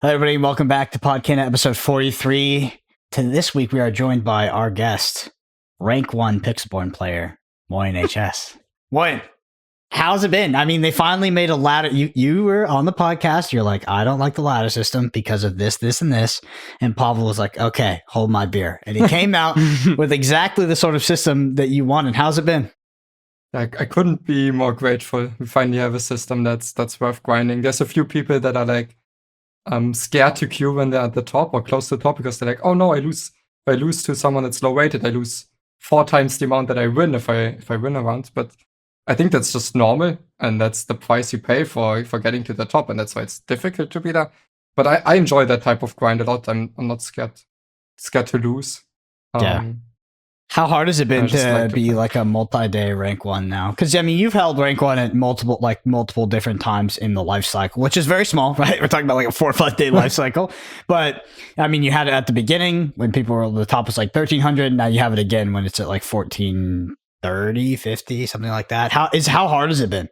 Hi, everybody. Welcome back to Podcana episode 43. To this week, we are joined by our guest, rank 1 Pixelborn player, Moyen HS. Moyen, how's it been? I mean, they finally made a ladder. You were on the podcast. You're like, I don't like the ladder system because of this, this, and this. And Pavel was like, okay, hold my beer. And he came out with exactly the sort of system that you wanted. How's it been? I couldn't be more grateful. We finally have a system that's worth grinding. There's a few people that are like scared to queue when they're at the top or close to the top because they're like, oh no, if I lose to someone that's low rated, I lose 4 times the amount that I win if I win a round. But I think that's just normal, and that's the price you pay for getting to the top, and that's why it's difficult to be there. But I enjoy that type of grind a lot. I'm not scared to lose. Yeah. How hard has it been to be like a multi-day rank 1 now? Because I mean, you've held rank 1 at multiple different times in the life cycle, which is very small, right? We're talking about like a 4 or 5 day life cycle. But I mean, you had it at the beginning when people were the top was like 1300. Now you have it again when it's at like 1430, 50, something like that. How hard has it been?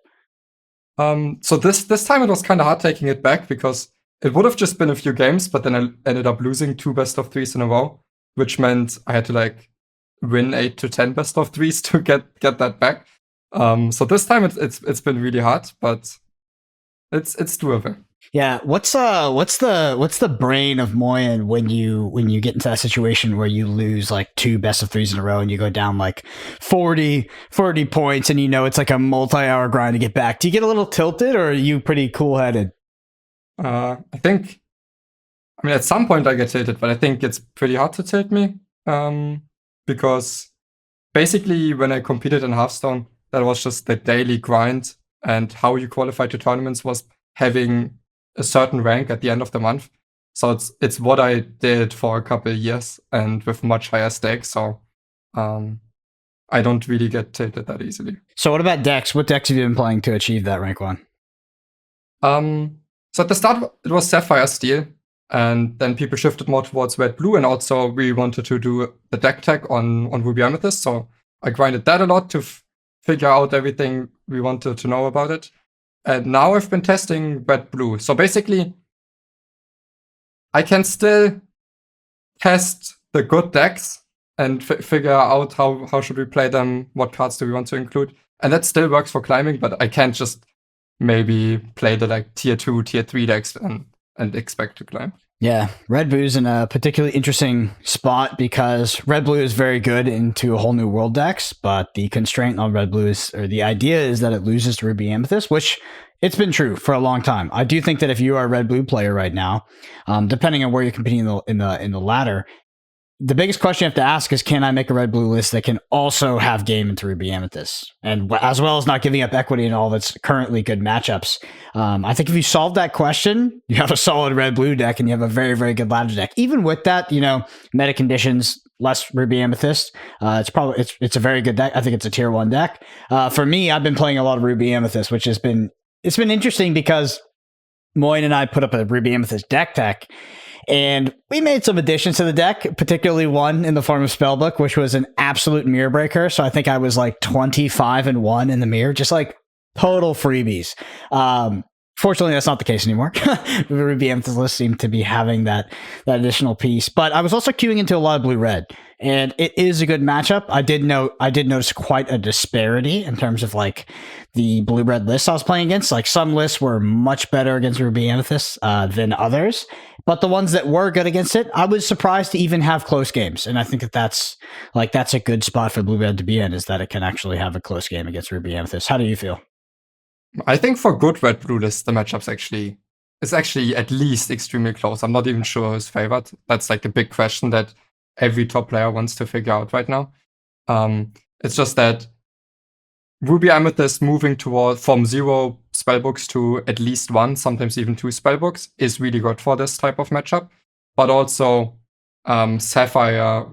So this time it was kind of hard taking it back because it would have just been a few games, but then I ended up losing 2 best of 3s in a row, which meant I had to like win 8 to 10 best of 3s to get that back. So this time it's been really hard, but it's doable. Yeah, what's the brain of Moyen when you get into that situation where you lose like 2 best of 3s in a row and you go down like 40 points and you know it's like a multi-hour grind to get back? Do you get a little tilted, or are you pretty cool-headed? I mean, at some point I get tilted, but I think it's pretty hard to tilt me. Because basically when I competed in Hearthstone, that was just the daily grind, and how you qualify to tournaments was having a certain rank at the end of the month. So it's what I did for a couple of years and with much higher stakes. So I don't really get tilted that easily. So what about decks? What decks have you been playing to achieve that rank 1? So at the start it was Sapphire Steel. And then people shifted more towards red-blue, and also we wanted to do the deck tag on Ruby Amethyst, so I grinded that a lot to figure out everything we wanted to know about it. And now I've been testing red-blue. So basically, I can still test the good decks and figure out how should we play them, what cards do we want to include. And that still works for climbing, but I can't just maybe play the like tier 2, tier 3 decks and expect to climb. Yeah, red blue is in a particularly interesting spot because red blue is very good into a whole new world decks, but the constraint on red blue is, or the idea is that it loses to Ruby Amethyst, which it's been true for a long time. I do think that if you are a red blue player right now, depending on where you're competing in the ladder, the biggest question you have to ask is, can I make a red-blue list that can also have game into Ruby Amethyst? And as well as not giving up equity in all of its currently good matchups. I think if you solve that question, you have a solid red-blue deck and you have a very, very good ladder deck. Even with that, meta conditions, less Ruby Amethyst, it's a very good deck. I think it's a tier 1 deck. For me, I've been playing a lot of Ruby Amethyst, which it's been interesting because Moyen and I put up a Ruby Amethyst deck tech. And we made some additions to the deck, particularly one in the form of Spellbook, which was an absolute mirror breaker. So I think I was like 25-1 in the mirror, just like total freebies. Fortunately, that's not the case anymore. The Ruby Amethyst list seemed to be having that additional piece. But I was also queuing into a lot of blue-red, and it is a good matchup. I did notice quite a disparity in terms of like the blue-red lists I was playing against. Like some lists were much better against Ruby Amethyst than others, but the ones that were good against it, I was surprised to even have close games. And I think that's a good spot for blue-red to be in, is that it can actually have a close game against Ruby Amethyst. How do you feel? I think for good red-blue lists, the matchup's actually at least extremely close. I'm not even sure who's favored. That's like the big question that every top player wants to figure out right now. It's just that Ruby Amethyst moving from 0 spellbooks to at least 1, sometimes even 2 spellbooks is really good for this type of matchup. But also Sapphire,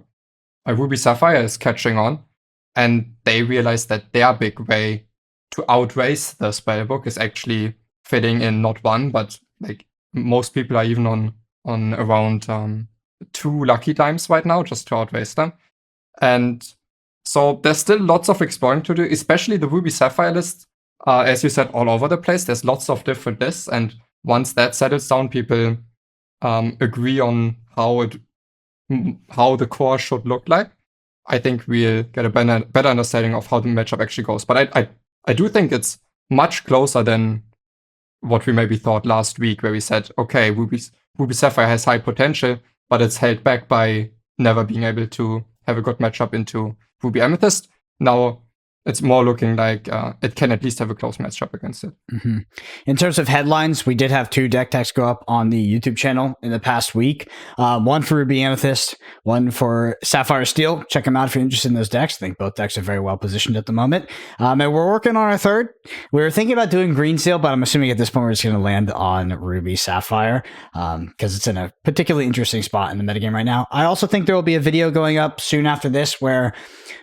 Ruby Sapphire is catching on, and they realize that their big way to outrace the spellbook is actually fitting in not 1, but like most people are even on around 2 lucky times right now just to outrace them. And so there's still lots of exploring to do, especially the Ruby Sapphire list. As you said, all over the place. There's lots of different lists, and once that settles down, people agree on how the core should look like, I think we'll get a better understanding of how the matchup actually goes. But I do think it's much closer than what we maybe thought last week, where we said, okay, Ruby Sapphire has high potential, but it's held back by never being able to have a good matchup into Ruby Amethyst. Now it's more looking like it can at least have a close matchup against it. Mm-hmm. In terms of headlines, we did have 2 deck techs go up on the YouTube channel in the past week. One for Ruby Amethyst, one for Sapphire Steel. Check them out if you're interested in those decks. I think both decks are very well positioned at the moment. And we're working on our third. We were thinking about doing Green Steel, but I'm assuming at this point we're just going to land on Ruby Sapphire because it's in a particularly interesting spot in the metagame right now. I also think there will be a video going up soon after this where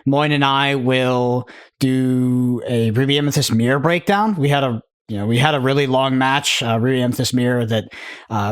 Moyen and I will do a Ruby Amethyst mirror breakdown. We had a really long match, Ruby Amethyst mirror, that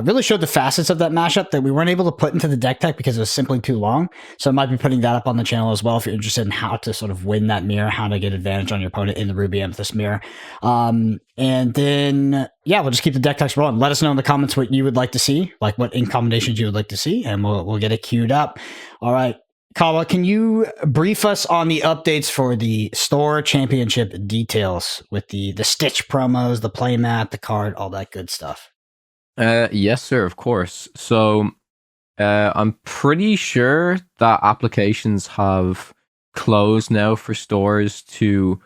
really showed the facets of that mashup that we weren't able to put into the deck tech because it was simply too long. So I might be putting that up on the channel as well if you're interested in how to sort of win that mirror, how to get advantage on your opponent in the Ruby Amethyst mirror. And then, we'll just keep the deck techs rolling. Let us know in the comments what you would like to see, like what in combinations you would like to see, and we'll get it queued up. All right. Kawa, can you brief us on the updates for the store championship details with the Stitch promos, the playmat, the card, all that good stuff? Yes, sir, of course. So I'm pretty sure that applications have closed now for stores to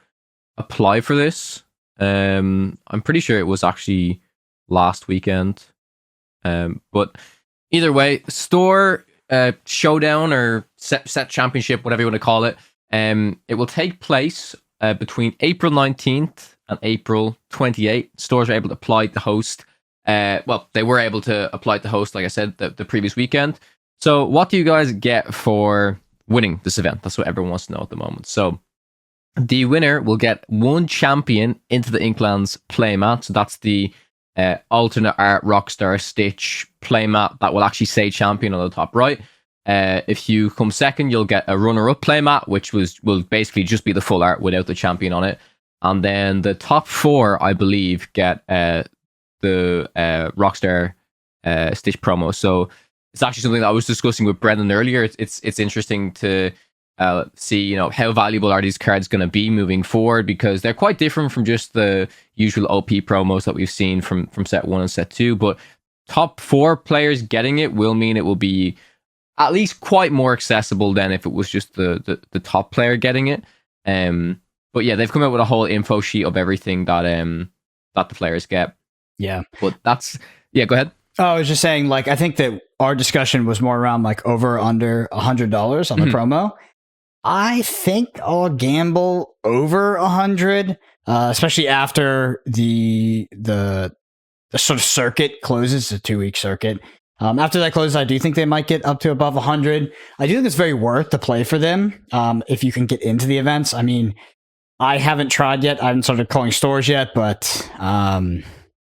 apply for this. I'm pretty sure it was actually last weekend. But either way, store showdown or set championship, whatever you want to call it, it will take place between April 19th and April 28th. Stores are able to apply to host. They were able to apply to host, like I said, the previous weekend. So what do you guys get for winning this event? That's what everyone wants to know at the moment. So the winner will get 1 champion into the Inklands playmat. So that's the alternate art Rockstar Stitch playmat that will actually say champion on the top right. If you come second, you'll get a runner-up playmat, which will basically just be the full art without the champion on it. And then the top 4, I believe, get the Rockstar Stitch promo. So it's actually something that I was discussing with Brendan earlier. It's interesting to see, how valuable are these cards going to be moving forward, because they're quite different from just the usual OP promos that we've seen from set 1 and set 2. But top 4 players getting it will mean it will be at least quite more accessible than if it was just the top player getting it. But yeah, they've come out with a whole info sheet of everything that the players get. Yeah. But go ahead. Oh, I was just saying, I think that our discussion was more around over or under $100 on the promo. I think I'll gamble over 100, especially after the sort of circuit closes, a 2-week circuit. After that closes, I do think they might get up to above 100. I do think it's very worth the play for them if you can get into the events. I mean, I haven't tried yet. I haven't started calling stores yet, but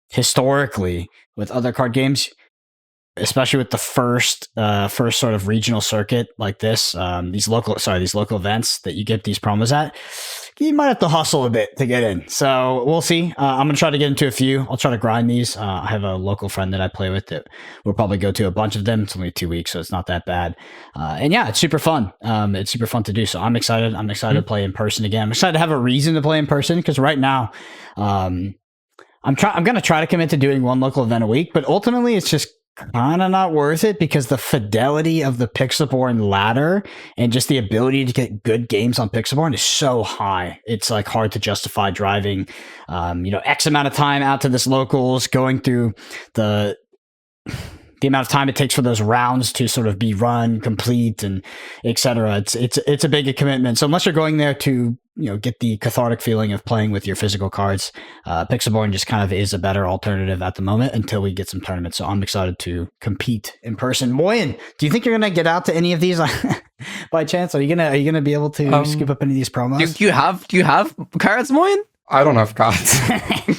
historically, with other card games, especially with the first sort of regional circuit like this, these local events that you get these promos at, you might have to hustle a bit to get in. So we'll see. I'm going to try to get into a few. I'll try to grind these. I have a local friend that I play with that will probably go to a bunch of them. It's only 2 weeks, so it's not that bad. And yeah, it's super fun. It's super fun to do. So I'm excited. I'm excited to play in person again. I'm excited to have a reason to play in person, because right now, I'm going to try to commit to doing 1 local event a week, but ultimately it's just kind of not worth it, because the fidelity of the Pixelborn ladder and just the ability to get good games on Pixelborn is so high. It's hard to justify driving, X amount of time out to this locals, going through the amount of time it takes for those rounds to sort of be run, complete, and etc. It's a big commitment. So unless you're going there to get the cathartic feeling of playing with your physical cards, Pixelborn just kind of is a better alternative at the moment until we get some tournaments. So I'm excited to compete in person. Moyen, do you think you're gonna get out to any of these by chance? Are you gonna be able to scoop up any of these promos? Do you have cards, Moyen? I don't have cards.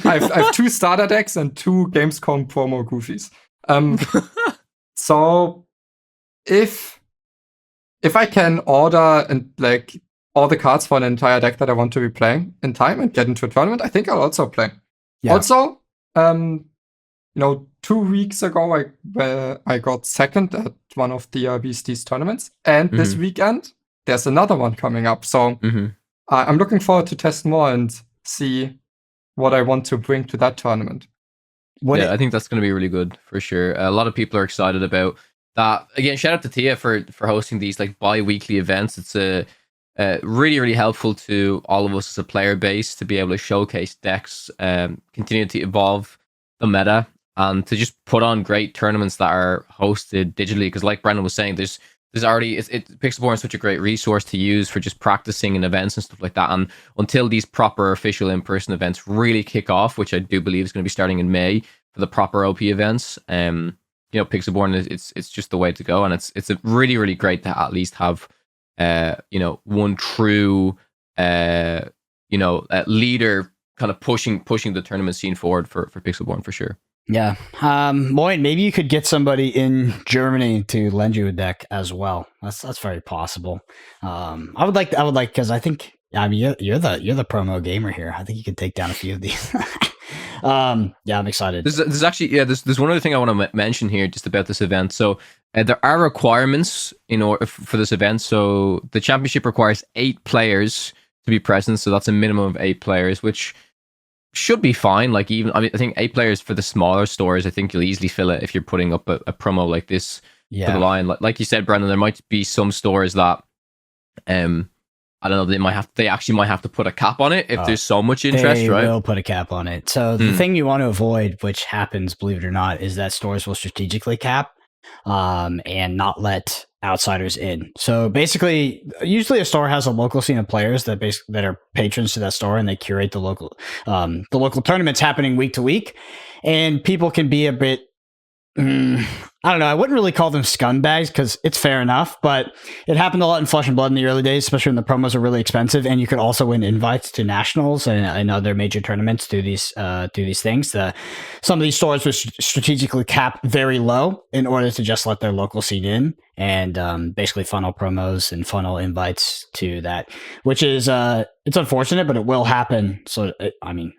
I have 2 starter decks and 2 Gamescom promo goofies. So if I can order and all the cards for an entire deck that I want to be playing in time and get into a tournament, I think I'll also play. Yeah. Also, 2 weeks ago, I got second at one of the BST's tournaments. And this weekend, there's another one coming up. So I'm looking forward to test more and see what I want to bring to that tournament. I think that's going to be really good for sure. A lot of people are excited about that. Again, shout out to Tia for hosting these like bi-weekly events. It's really, really helpful to all of us as a player base to be able to showcase decks, continue to evolve the meta, and to just put on great tournaments that are hosted digitally. Because like Brandon was saying, there's already Pixelborn is such a great resource to use for just practicing in events and stuff like that. And until these proper official in-person events really kick off, which I do believe is going to be starting in May for the proper OP events, Pixelborn it's just the way to go. And it's really, really great to at least have one true leader kind of pushing the tournament scene forward for Pixelborn for sure. Yeah. Moyen, maybe you could get somebody in Germany to lend you a deck as well. That's very possible. I would like, because I think, you're the promo gamer here. I think you could take down a few of these. I'm excited. There's actually, there's one other thing I want to mention here just about this event. So there are requirements in order for this event. So the championship requires 8 players to be present. So that's a minimum of 8 players, which should be fine. I think 8 players for the smaller stores, I think you'll easily fill it if you're putting up a promo like this for the line. Like you said, Brandon, there might be some stores that I don't know, they actually might have to put a cap on it if there's so much interest, right? They will put a cap on it. So the thing you want to avoid, which happens, believe it or not, is that stores will strategically cap and not let outsiders in. So basically, usually a store has a local scene of players that are patrons to that store, and they curate the local tournaments happening week to week. And people can be a bit, I don't know, I wouldn't really call them scumbags because it's fair enough, but it happened a lot in Flesh and Blood in the early days, especially when the promos are really expensive, and you could also win invites to nationals and other major tournaments through these things. Some of these stores would strategically cap very low in order to just let their local scene in and basically funnel promos and funnel invites to that, which is it's unfortunate, but it will happen. So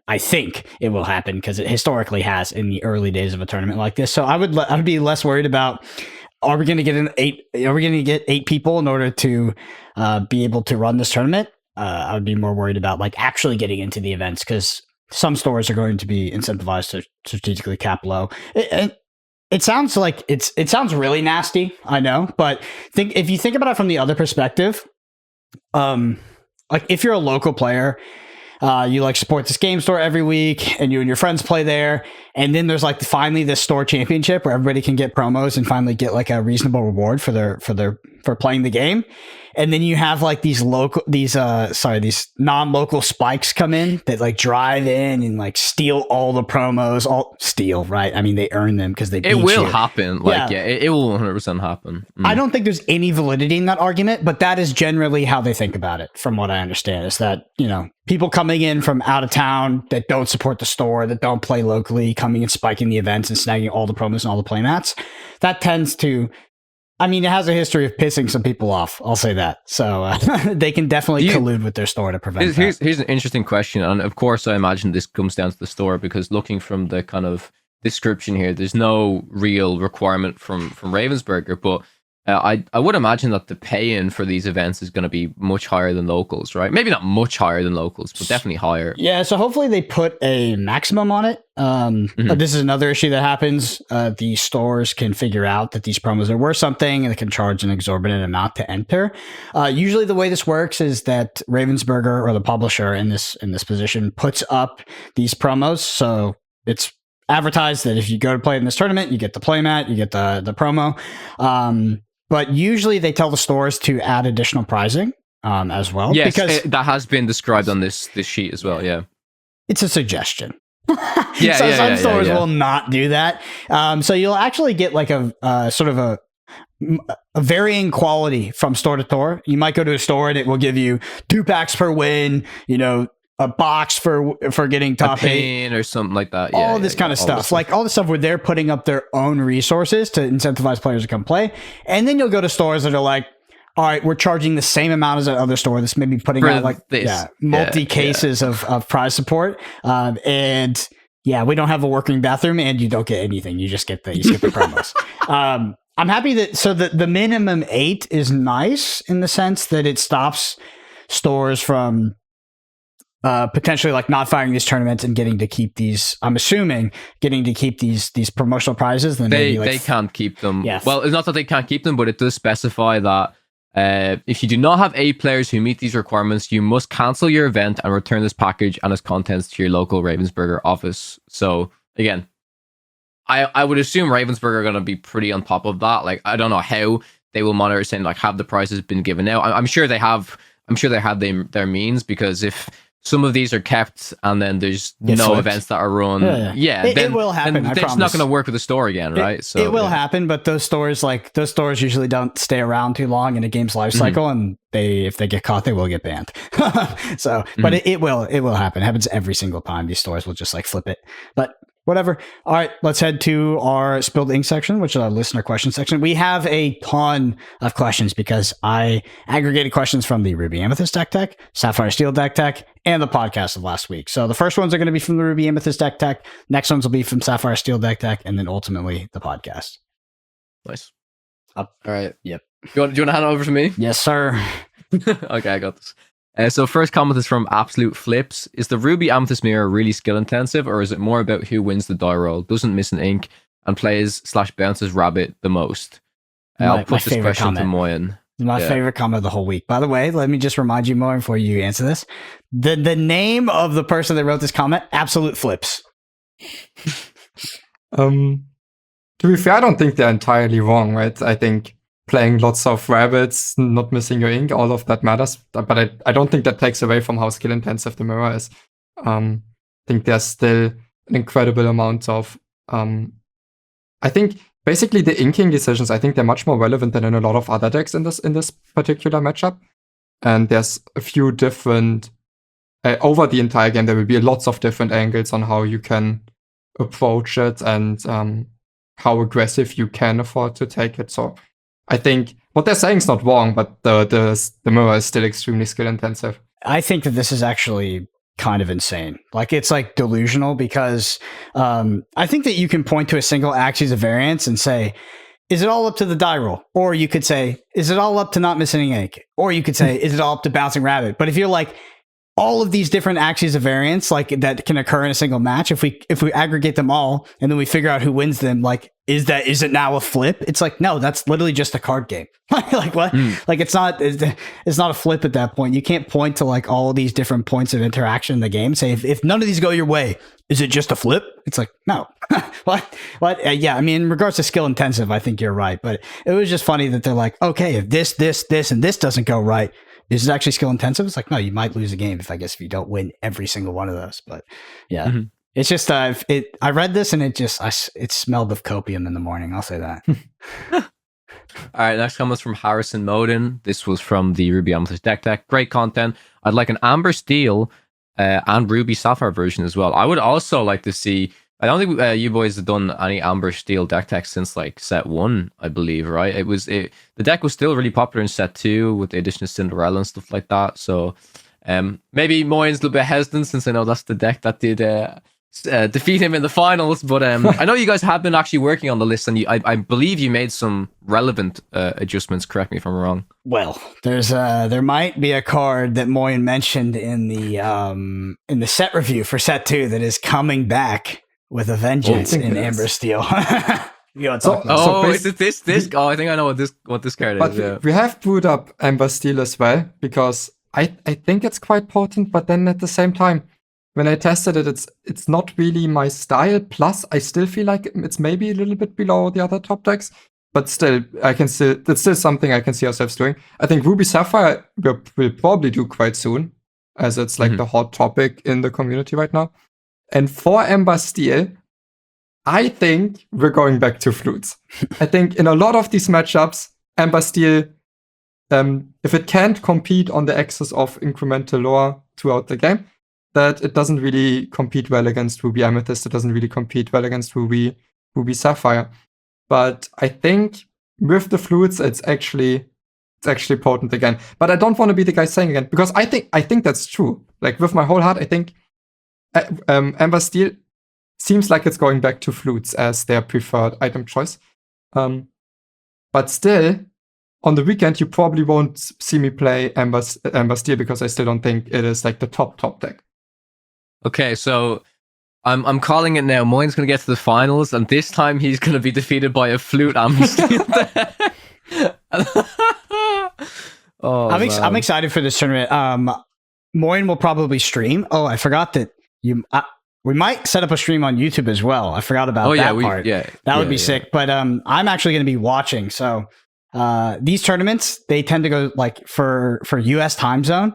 I think it will happen because it historically has in the early days of a tournament like this. So I would be less worried about, are we going to get 8 people in order to be able to run this tournament? I would be more worried about actually getting into the events, because some stores are going to be incentivized to strategically cap low. It sounds like it sounds really nasty, I know, but if you think about it from the other perspective, if you're a local player, you support this game store every week, and you and your friends play there, and then there's finally this store championship where everybody can get promos and finally get a reasonable reward for playing the game. And then you have these non-local spikes come in that drive in and steal all the promos, right? I mean, they earn them because they beat you. It will happen. It will 100% happen. I don't think there's any validity in that argument, but that is generally how they think about it, from what I understand, is that, people coming in from out of town that don't support the store, that don't play locally, coming and spiking the events and snagging all the promos and all the playmats, that tends to, it has a history of pissing some people off. I'll say that. So they can definitely collude with their store to prevent that. Here's an interesting question. And of course, I imagine this comes down to the store, because looking from the kind of description here, there's no real requirement from Ravensburger, but I would imagine that the pay-in for these events is going to be much higher than locals, right? Maybe not much higher than locals, but definitely higher. Yeah, so hopefully they put a maximum on it. This is another issue that happens. The stores can figure out that these promos are worth something, and they can charge an exorbitant amount to enter. Usually the way this works is that Ravensburger, or the publisher in this position, puts up these promos. So it's advertised that if you go to play in this tournament, you get the playmat, you get the promo. But usually they tell the stores to add additional pricing as well. Yes, because that has been described on this sheet as well, yeah. It's a suggestion. Some stores will not do that. So you'll actually get a sort of a varying quality from store to store. You might go to a store and it will give you 2 packs per win, a box for getting top 8 or something like that. All this kind of stuff. All the stuff where they're putting up their own resources to incentivize players to come play. And then you'll go to stores that are all right, we're charging the same amount as that other store that's maybe putting out multi cases of prize support. And Yeah, we don't have a working bathroom, and you don't get anything. You just get the promos. I'm happy that the minimum 8 is nice in the sense that it stops stores from potentially like not firing these tournaments and getting to keep these. I'm assuming getting to keep these promotional prizes. Then they can't keep them. Yes. Well, it's not that they can't keep them, but it does specify that if you do not have 8 players who meet these requirements, you must cancel your event and return this package and its contents to your local Ravensburger office. So again, I would assume Ravensburger are going to be pretty on top of that. Like, I don't know how they will monitor saying like, have the prizes been given out? I'm sure they have. I'm sure they have their means, because if some of these are kept and then there's no events that are run, then it will happen. Then it's not going to work with the store again, right? So it will happen, but those stores usually don't stay around too long in a game's life cycle, and if they get caught, they will get banned. So, but it will happen. It happens every single time. These stores will just like flip it, but whatever. All right, let's head to our spilled ink section, which is our listener question section. We have a ton of questions because I aggregated questions from the Ruby Amethyst deck tech, Sapphire Steel deck tech, and the podcast of last week. So the first ones are going to be from the Ruby Amethyst deck tech. Next ones will be from Sapphire Steel deck tech, and then ultimately the podcast. Nice. All right. Yep. Do you want to hand it over to me? Yes, sir. Okay, I got this. So first comment is from Absolute Flips. Is the Ruby Amethyst mirror really skill intensive, or is it more about who wins the die roll, doesn't miss an ink, and plays/bounces rabbit the most? I'll put this question to Moyen. My favorite comment of the whole week. By the way, let me just remind you, Moyen, before you answer this. The name of the person that wrote this comment, Absolute Flips. To be fair, I don't think they're entirely wrong, right? I think playing lots of rabbits, not missing your ink, all of that matters. But I don't think that takes away from how skill intensive the mirror is. I think there's still an incredible amount of... I think basically the inking decisions, I think they're much more relevant than in a lot of other decks in this particular matchup. And there's a few different... over the entire game, there will be lots of different angles on how you can approach it and how aggressive you can afford to take it. So I think what they're saying is not wrong, but the mirror is still extremely skill intensive. I think that this is actually kind of insane. Like, it's like delusional because I think that you can point to a single axis of variance and say, is it all up to the die roll? Or you could say, is it all up to not missing an ink? Or you could say, is it all up to bouncing rabbit? But if you're like, all of these different axes of variance like that can occur in a single match, if we aggregate them all and then we figure out who wins them, like is it now a flip? It's like, no, that's literally just a card game. Like what? Like it's not a flip at that point. You can't point to like all these different points of interaction in the game. Say if none of these go your way, is it just a flip? It's like, no. What? Yeah, I mean, in regards to skill intensive, I think you're right. But it was just funny that they're like, okay, if this, and this doesn't go right, is it actually skill intensive? It's like, no, you might lose a game if you don't win every single one of those. But yeah, it's just, I read this and it smelled of copium in the morning. I'll say that. All right, next comment was from Harrison Moden. This was from the Ruby Amethyst deck tech. Great content. I'd like an Amber Steel and Ruby Sapphire version as well. I would also like to see, I don't think you boys have done any Amber Steel deck tech since like set 1, I believe, right? The deck was still really popular in set 2 with the addition of Cinderella and stuff like that. So maybe Moyen's a little bit hesitant since I know that's the deck that did defeat him in the finals. But I know you guys have been actually working on the list, and I believe you made some relevant adjustments. Correct me if I'm wrong. Well, there might be a card that Moyen mentioned in the set review for set 2 that is coming back with a vengeance in Amber Steel. Is it this? Oh, I think I know what this card is. But we have brewed up Amber Steel as well, because I think it's quite potent, but then at the same time, when I tested it, it's not really my style. Plus, I still feel like it's maybe a little bit below the other top decks, but still, it's still something I can see ourselves doing. I think Ruby Sapphire will probably do quite soon, as it's like the hot topic in the community right now. And for Amber Steel, I think we're going back to flutes. I think in a lot of these matchups, Amber Steel, if it can't compete on the axis of incremental lore throughout the game, that it doesn't really compete well against Ruby Amethyst. It doesn't really compete well against Ruby Sapphire. But I think with the flutes, it's actually potent again. But I don't want to be the guy saying again, because I think that's true. Like with my whole heart, I think Amber Steel seems like it's going back to flutes as their preferred item choice. But still, on the weekend, you probably won't see me play Ember Steel because I still don't think it is like the top deck. Okay, so I'm calling it now. Moyen's going to get to the finals, and this time he's going to be defeated by a flute Amnesty. I'm excited for this tournament. Moyen will probably stream. Oh, I forgot that we might set up a stream on YouTube as well. I forgot about that part. That would be sick. But I'm actually going to be watching. So these tournaments, they tend to go like for US time zone.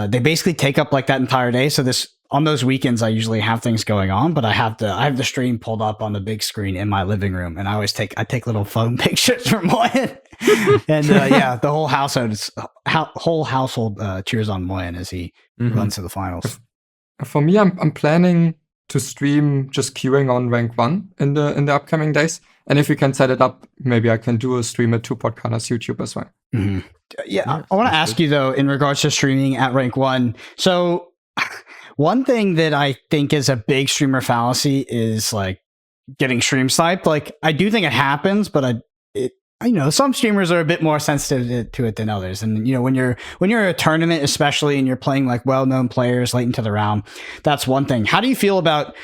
They basically take up like that entire day. So on those weekends, I usually have things going on, but I have the stream pulled up on the big screen in my living room, and I take little phone pictures from Moyen, and the whole household cheers on Moyen as he runs to the finals. For me, I'm planning to stream just queuing on rank 1 in the upcoming days, and if we can set it up, maybe I can do a stream at Podcana's YouTube as well. Mm-hmm. Yeah, I want to ask you though, in regards to streaming at rank 1. So one thing that I think is a big streamer fallacy is like getting stream sniped. Like I do think it happens, but some streamers are a bit more sensitive to it than others. And when you're at a tournament, especially, and you're playing like well-known players late into the round, that's one thing. How do you feel about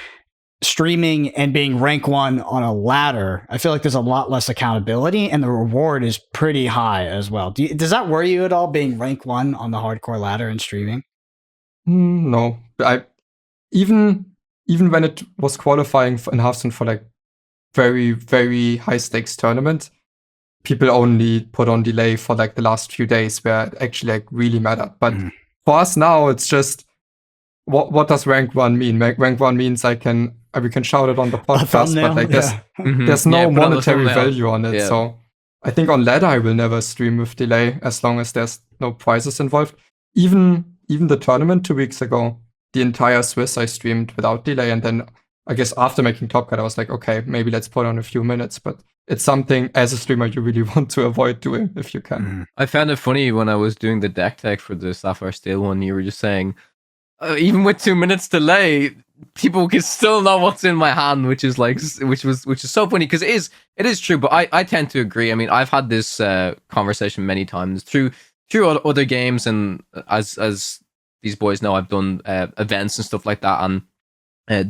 streaming and being rank 1 on a ladder? I feel like there's a lot less accountability, and the reward is pretty high as well. Does that worry you at all, being rank 1 on the hardcore ladder and streaming? No, even when it was qualifying in Hearthstone for like very, very high stakes tournament, people only put on delay for like the last few days where it actually like really mattered. But for us now, it's just what does rank 1 mean? Rank 1 means we can shout it on the podcast, but like there's no monetary value on it. Yeah. So I think on ladder I will never stream with delay as long as there's no prizes involved. Even the tournament 2 weeks ago, the entire Swiss I streamed without delay, and then I guess after making Top Cut, I was like, okay, maybe let's put on a few minutes, but it's something as a streamer you really want to avoid doing if you can. I found it funny when I was doing the deck tech for the Sapphire Steel one, you were just saying, even with 2 minutes delay, people can still know what's in my hand, which is so funny, because it is true, but I tend to agree. I mean, I've had this conversation many times through other games, and as these boys know, I've done events and stuff like that, and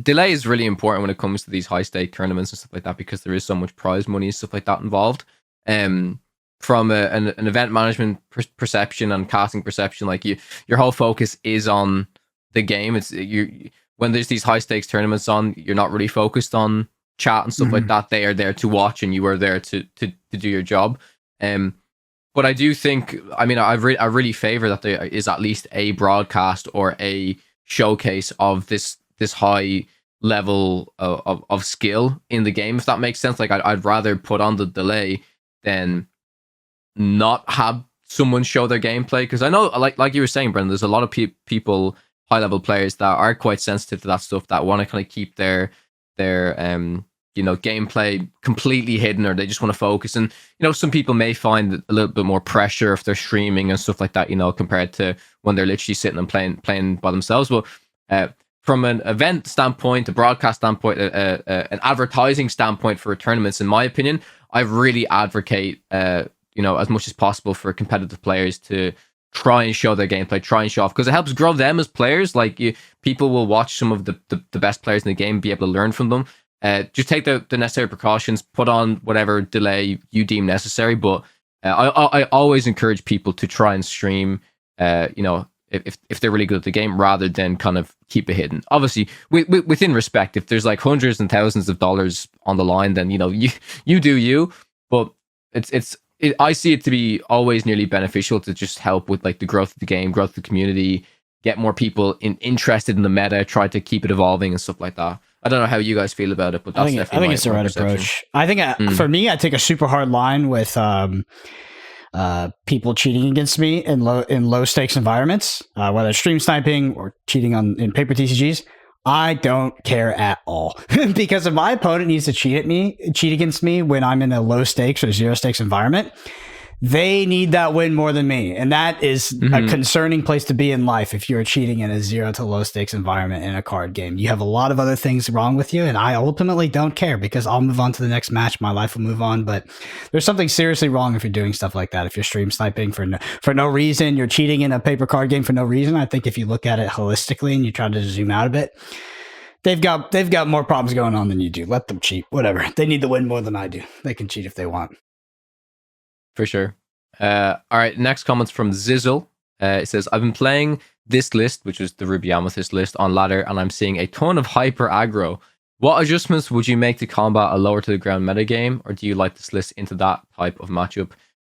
delay is really important when it comes to these high stake tournaments and stuff like that, because there is so much prize money and stuff like that involved. From an event management perception and casting perception, like your whole focus is on the game. It's when there's these high stakes tournaments on, you're not really focused on chat and stuff like that. They are there to watch, and you are there to do your job. But I do think, I mean, I really favor that there is at least a broadcast or a showcase of this high level of skill in the game, if that makes sense. Like I'd rather put on the delay than not have someone show their gameplay, because I know, like you were saying, Brendan, there's a lot of people, high level players, that are quite sensitive to that stuff, that want to kind of keep their gameplay completely hidden, or they just want to focus. And some people may find a little bit more pressure if they're streaming and stuff like that, compared to when they're literally sitting and playing by themselves. But from an event standpoint, a broadcast standpoint, an advertising standpoint for tournaments, in my opinion, I really advocate as much as possible for competitive players to try and show their gameplay, try and show off, because it helps grow them as players. Like people will watch some of the best players in the game, be able to learn from them. Just take the necessary precautions, put on whatever delay you deem necessary. But I always encourage people to try and stream, if they're really good at the game, rather than kind of keep it hidden. Obviously, within respect, if there's like hundreds and thousands of dollars on the line, then you do you. But I see it to be always nearly beneficial to just help with like the growth of the game, growth of the community, get more people interested in the meta, try to keep it evolving and stuff like that. I don't know how you guys feel about it, but that's definitely I think it's the right approach. I think for me, I take a super hard line with people cheating against me in low stakes environments, whether it's stream sniping or cheating in paper TCGs. I don't care at all, because if my opponent needs to cheat against me when I'm in a low stakes or zero stakes environment, they need that win more than me. And that is a concerning place to be in life if you're cheating in a 0 to low stakes environment in a card game. You have a lot of other things wrong with you, and I ultimately don't care because I'll move on to the next match. My life will move on. But there's something seriously wrong if you're doing stuff like that. If you're stream sniping for no reason, you're cheating in a paper card game for no reason. I think if you look at it holistically and you try to zoom out a bit, they've got more problems going on than you do. Let them cheat. Whatever. They need the win more than I do. They can cheat if they want. For sure. All right, next comment's from Zizzle. It says, I've been playing this list, which is the Ruby Amethyst list, on ladder, and I'm seeing a ton of hyper aggro. What adjustments would you make to combat a lower to the ground metagame, or do you like this list into that type of matchup?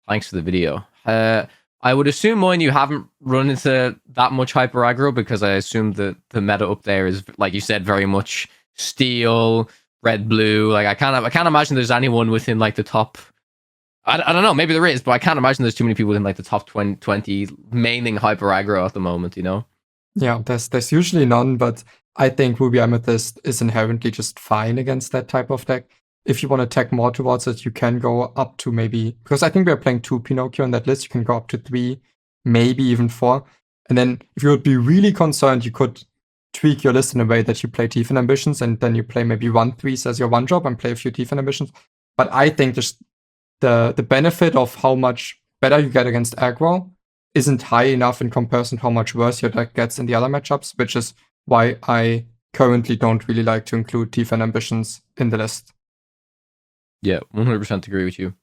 Thanks for the video. I would assume, Moyen, you haven't run into that much hyper aggro, because I assume that the meta up there is, like you said, very much steel, red, blue. Like I can't imagine there's anyone within like the top. I don't know, maybe there is, but I can't imagine there's too many people in like the top 20 maining hyper aggro at the moment, you know? Yeah, there's usually none, but I think Ruby Amethyst is inherently just fine against that type of deck. If you want to tech more towards it, you can go up to maybe, because I think we're playing 2 Pinocchio on that list, you can go up to 3, maybe even 4. And then if you would be really concerned, you could tweak your list in a way that you play Tiefin Ambitions, and then you play maybe 1-3s as your 1-drop and play a few Tiefin Ambitions. But I think just the benefit of how much better you get against aggro isn't high enough in comparison to how much worse your deck gets in the other matchups, which is why I currently don't really like to include Tiefin Ambitions in the list. Yeah, 100% agree with you.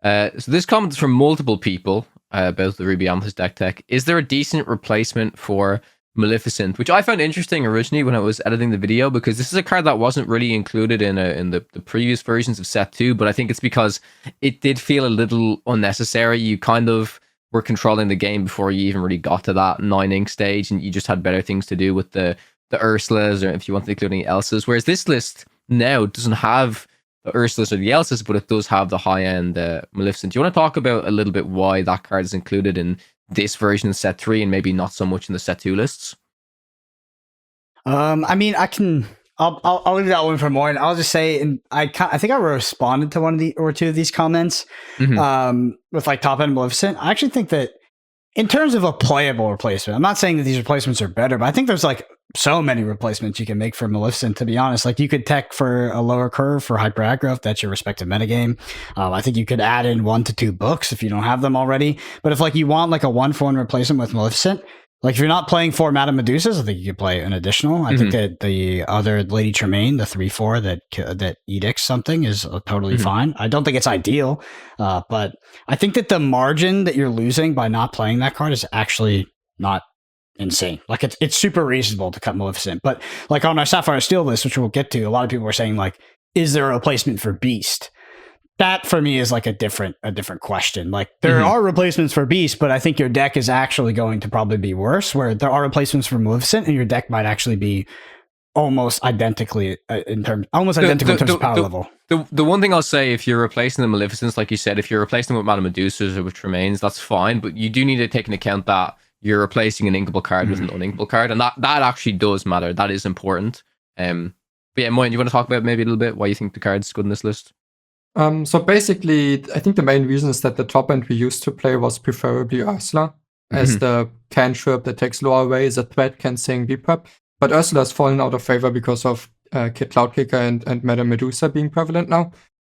So this comment is from multiple people about the Ruby Amethyst deck tech. Is there a decent replacement for Maleficent? Which I found interesting originally when I was editing the video, because this is a card that wasn't really included in the previous versions of set 2, but I think it's because it did feel a little unnecessary. You kind of were controlling the game before you even really got to that 9 ink stage, and you just had better things to do with the Ursulas, or if you want to include any Elsas. Whereas this list now doesn't have the Ursulas or the Elsas, but it does have the high-end Maleficent. Do you want to talk about a little bit why that card is included in this version of set 3 and maybe not so much in the set 2 lists? I mean, I'll leave that one for more, and I'll just say, and I think I responded to one or two of these comments with like top end Maleficent. I actually think that in terms of a playable replacement, I'm not saying that these replacements are better, but I think there's like so many replacements you can make for Maleficent, to be honest. Like you could tech for a lower curve for hyper aggro if that's your respective metagame. I think you could add in 1 to 2 books if you don't have them already. But if like you want like a 1-for-1 replacement with Maleficent, like if you're not playing 4 Madame Medusas, I think you could play an additional. I think that the other Lady Tremaine, the 3/4 that edicts something, is totally fine. I don't think it's ideal, but I think that the margin that you're losing by not playing that card is actually not insane. Like it's super reasonable to cut Maleficent. But like on our Sapphire Steel list, which we'll get to, a lot of people were saying like, is there a replacement for Beast? That for me is like a different question. Like there are replacements for Beast, but I think your deck is actually going to probably be worse, where there are replacements for Maleficent and your deck might actually be almost identical in terms of power level. The one thing I'll say, if you're replacing the Maleficents, like you said, if you're replacing them with Madame Medusas or with Tremaines, that's fine, but you do need to take into account that you're replacing an inkable card with an uninkable card, and that actually does matter. That is important. But yeah, Moyen, you want to talk about maybe a little bit why you think the card's good in this list? So basically, I think the main reason is that the top end we used to play was preferably Ursula, as the cantrip that takes Loa away is a threat, can sing Beprep. But Ursula has fallen out of favor because of Kid Cloudkicker and Madame Medusa being prevalent now.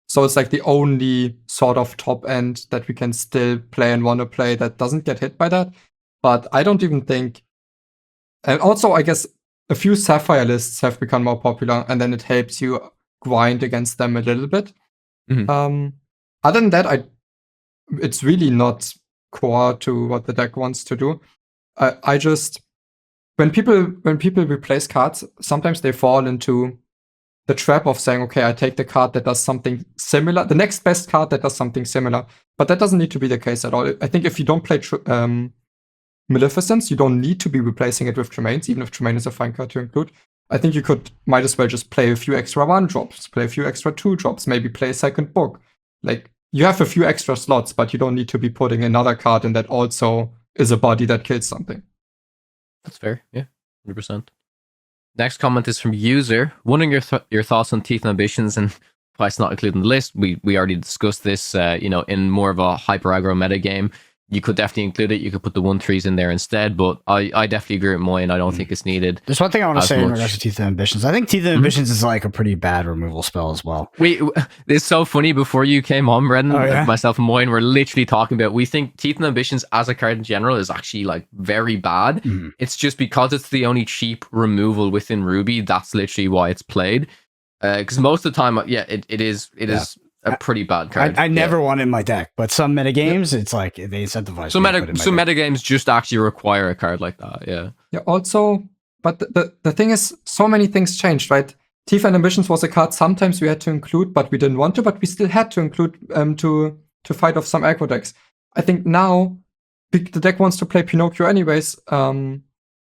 So it's like the only sort of top end that we can still play and want to play that doesn't get hit by that. But I don't even think... And also, I guess, a few Sapphire lists have become more popular, and then it helps you grind against them a little bit. Other than that, it's really not core to what the deck wants to do. I just... When people replace cards, sometimes they fall into the trap of saying, okay, I take the card that does something similar, the next best card that does something similar. But that doesn't need to be the case at all. I think if you don't play Maleficence, you don't need to be replacing it with Tremaines, even if Tremaine is a fine card to include. I think you might as well just play a few extra 1-drops, play a few extra 2-drops, maybe play a second book. Like, you have a few extra slots, but you don't need to be putting another card in that also is a body that kills something. That's fair, yeah, 100%. Next comment is from User, wondering your thoughts on Teeth and Ambitions and why it's not included in the list. We already discussed this, in more of a hyper aggro meta game. You could definitely include it. You could put the 1/3s in there instead, but I definitely agree with Moyen. I don't think it's needed. There's one thing I want to say in regards to Teeth and Ambitions. I think Teeth and Ambitions is like a pretty bad removal spell as well. It's so funny. Before you came on, Brendan, myself and Moyen were literally talking about, we think Teeth and Ambitions as a card in general is actually like very bad. It's just because it's the only cheap removal within Ruby. That's literally why it's played. Because most of the time, it is a pretty bad card. I never want it in my deck, but some metagames, it's like they incentivize. Some metagames just actually require a card like that. Yeah. Yeah. Also, but the thing is, so many things changed, right? Thief and Ambitions was a card sometimes we had to include, but we didn't want to, but we still had to include to fight off some aggro decks. I think now the deck wants to play Pinocchio anyways,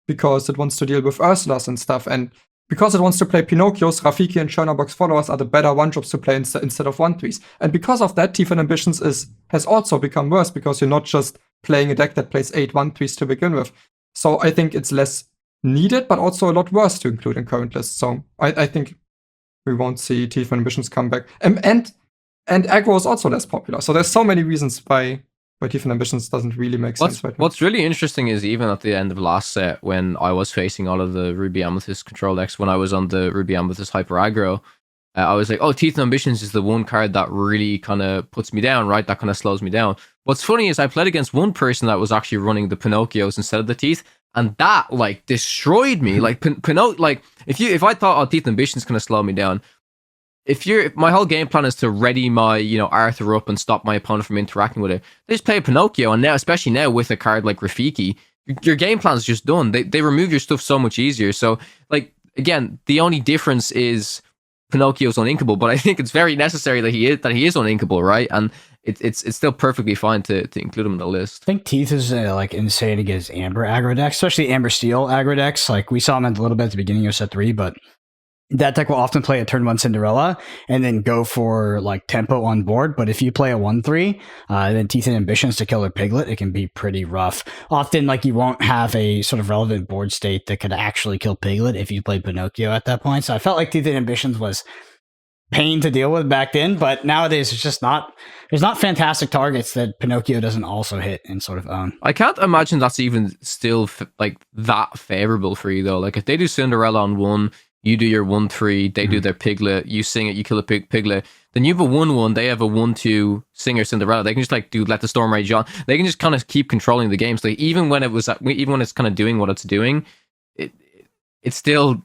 because it wants to deal with Ursulas and stuff, and because it wants to play Pinocchios, Rafiki and Churnabox followers are the better 1-drops to play instead of 1/3s. And because of that, Thief and Ambitions has also become worse, because you're not just playing a deck that plays 8 1/3s to begin with. So I think it's less needed, but also a lot worse to include in current lists. So I think we won't see Thief and Ambitions come back. And aggro is also less popular. So there's so many reasons why Thief and Ambitions doesn't really make sense right now. What's really interesting is even at the end of last set, when I was facing all of the Ruby Amethyst control decks, when I was on the Ruby Amethyst Hyper Aggro, I was like, oh, Teeth and Ambitions is the one card that really kind of puts me down, right? That kind of slows me down. What's funny is I played against one person that was actually running the Pinocchios instead of the Teeth, and that like destroyed me. Like if I thought, oh, Teeth and Ambitions kind of slow me down, if my whole game plan is to ready my, Arthur up and stop my opponent from interacting with it, they just play Pinocchio, and now, especially now with a card like Rafiki, your game plan is just done. They remove your stuff so much easier. So, like, again, the only difference is Pinocchio's uninkable, but I think it's very necessary that he is uninkable, right? And it's still perfectly fine to include him in the list. I think Teeth is like insane against Amber aggro decks, especially Amber Steel aggro decks. Like we saw him a little bit at the beginning of set 3, but that deck will often play a turn 1 Cinderella and then go for like tempo on board. But if you play a 1/3, then Teeth and Ambitions to kill a Piglet, it can be pretty rough. Often, like, you won't have a sort of relevant board state that could actually kill Piglet if you played Pinocchio at that point. So I felt like Teeth and Ambitions was pain to deal with back then, but nowadays it's just there's not fantastic targets that Pinocchio doesn't also hit and sort of own. I can't imagine that's even still like that favorable for you though. Like if they do Cinderella on 1, you do your 1/3, they do their Piglet, you sing it, you kill a Piglet, then you have a 1/1, they have a 1/2 Singer Cinderella. They can just like Let the Storm Rage On. They can just kind of keep controlling the game. So like, even when it's kind of doing what it's doing, it's still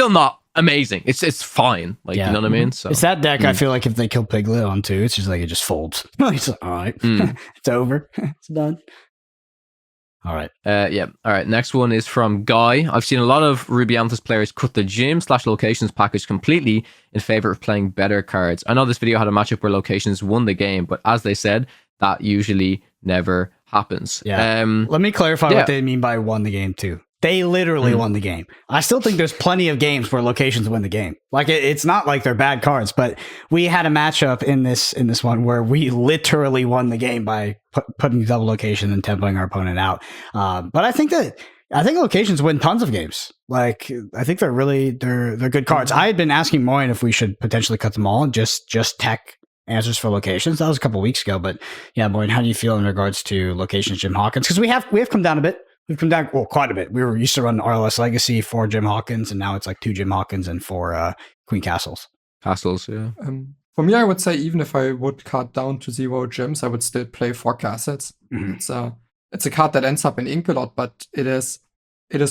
not amazing. It's fine. Like, you know what I mean? So it's that deck. I feel like if they kill Piglet on 2, it's just like it just folds. It's like, all right, it's over, it's done. All right. All right. Next one is from Guy. I've seen a lot of Ruby Amethyst players cut the gym/locations package completely in favor of playing better cards. I know this video had a matchup where locations won the game, but as they said, that usually never happens. Yeah. Let me clarify what they mean by won the game too. They literally won the game. I still think there's plenty of games where locations win the game. Like it's not like they're bad cards, but we had a matchup in this one where we literally won the game by putting double location and tempoing our opponent out. But I think locations win tons of games. Like I think they're good cards. I had been asking Moyen if we should potentially cut them all and just tech answers for locations. That was a couple of weeks ago, but yeah, Moyen, how do you feel in regards to locations, Jim Hawkins? Because we have come down a bit. We've come down quite a bit. We were used to run RLS Legacy 4 Jim Hawkins, and now it's like 2 Jim Hawkins and 4 Queen Castles. Castles, yeah. For me, I would say even if I would cut down to 0 Gems, I would still play 4 Castles. Mm-hmm. It's a card that ends up in ink a lot, but it is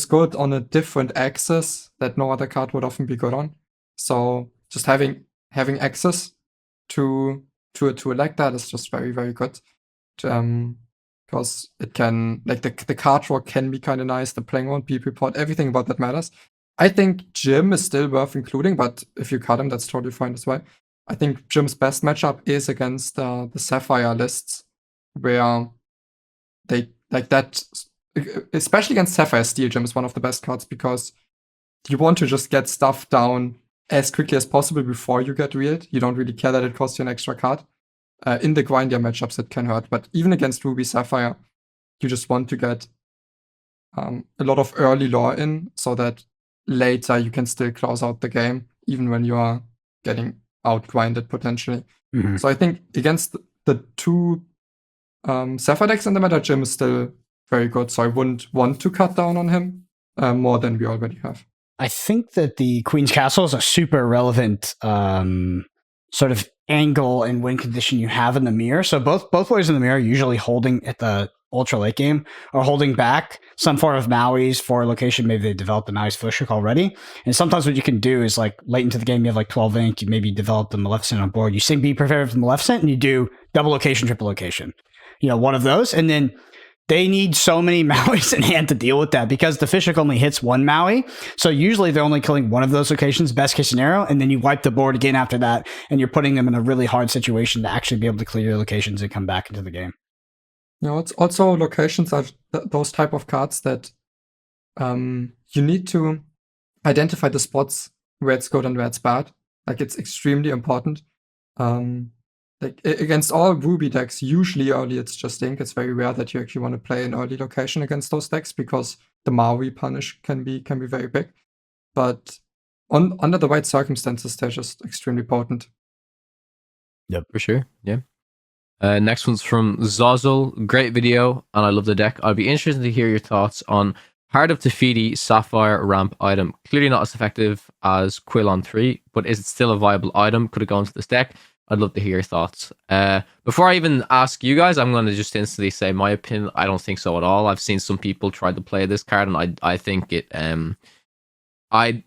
good on a different axis that no other card would often be good on. So just having access to elect that is just very, very good. Because it can, like, the card draw can be kind of nice, the playing won't be report, everything about that matters. I think Jim is still worth including, but if you cut him, that's totally fine as well. I think Jim's best matchup is against the Sapphire lists, where they, like that, especially against Sapphire, Steel Jim is one of the best cards, because you want to just get stuff down as quickly as possible before you get reeled. You don't really care that it costs you an extra card. In the grindier matchups, it can hurt, but even against Ruby Sapphire, you just want to get a lot of early lore in, so that later you can still close out the game, even when you are getting outgrind it potentially. Mhm. So I think against the two Sapphire decks in the meta, Jim is still very good. So I wouldn't want to cut down on him more than we already have. I think that the Queen's Castle is a super relevant sort of angle and win condition you have in the mirror. So both players in the mirror usually holding at the ultra late game or holding back some form of Maui's for a location. Maybe they developed the Maui's Fishhook already. And sometimes what you can do is like late into the game, you have like 12 ink, you maybe develop the Maleficent on board. You sing Be Prepared for the Maleficent and you do double location, triple location. One of those. And then they need so many Mauis in hand to deal with that because the Fishhook only hits one Maui. So usually they're only killing one of those locations, best case scenario, and then you wipe the board again after that, and you're putting them in a really hard situation to actually be able to clear your locations and come back into the game. It's also locations are those type of cards that you need to identify the spots where it's good and where it's bad. Like, it's extremely important. Like against all Ruby decks, usually early it's just ink. It's very rare that you actually want to play an early location against those decks because the Maui punish can be very big. But under the right circumstances, they're just extremely potent. Yep, for sure. Yeah. Next one's from Zozzle. Great video, and I love the deck. I'd be interested to hear your thoughts on Heart of Tefiti Sapphire ramp item. Clearly not as effective as Quill on 3, but is it still a viable item? Could it go into this deck? I'd love to hear your thoughts. Before I even ask you guys, I'm going to just instantly say my opinion. I don't think so at all. I've seen some people try to play this card, and I think it. I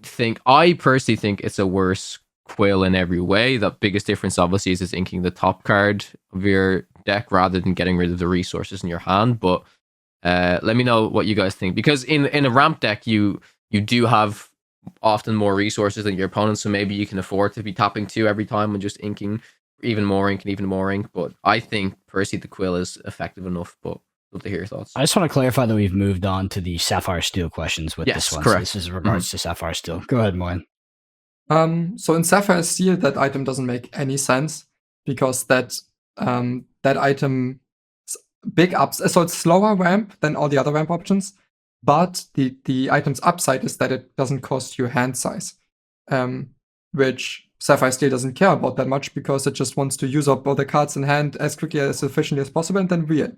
personally think it's a worse Quill in every way. The biggest difference, obviously, is inking the top card of your deck rather than getting rid of the resources in your hand. But let me know what you guys think, because in a ramp deck, you do have often more resources than your opponent, so maybe you can afford to be tapping 2 every time and just inking even more ink and even more ink. But I think personally the Quill is effective enough. But love to hear your thoughts. I just want to clarify that we've moved on to the Sapphire Steel questions with Yes, this one. correct. So this is in regards to Sapphire Steel. Go ahead, Moyen. So in Sapphire Steel, that item doesn't make any sense because that item big ups. So it's slower ramp than all the other ramp options, but the item's upside is that it doesn't cost you hand size, which Sapphire Steel doesn't care about that much because it just wants to use up all the cards in hand as quickly as efficiently as possible and then wheel.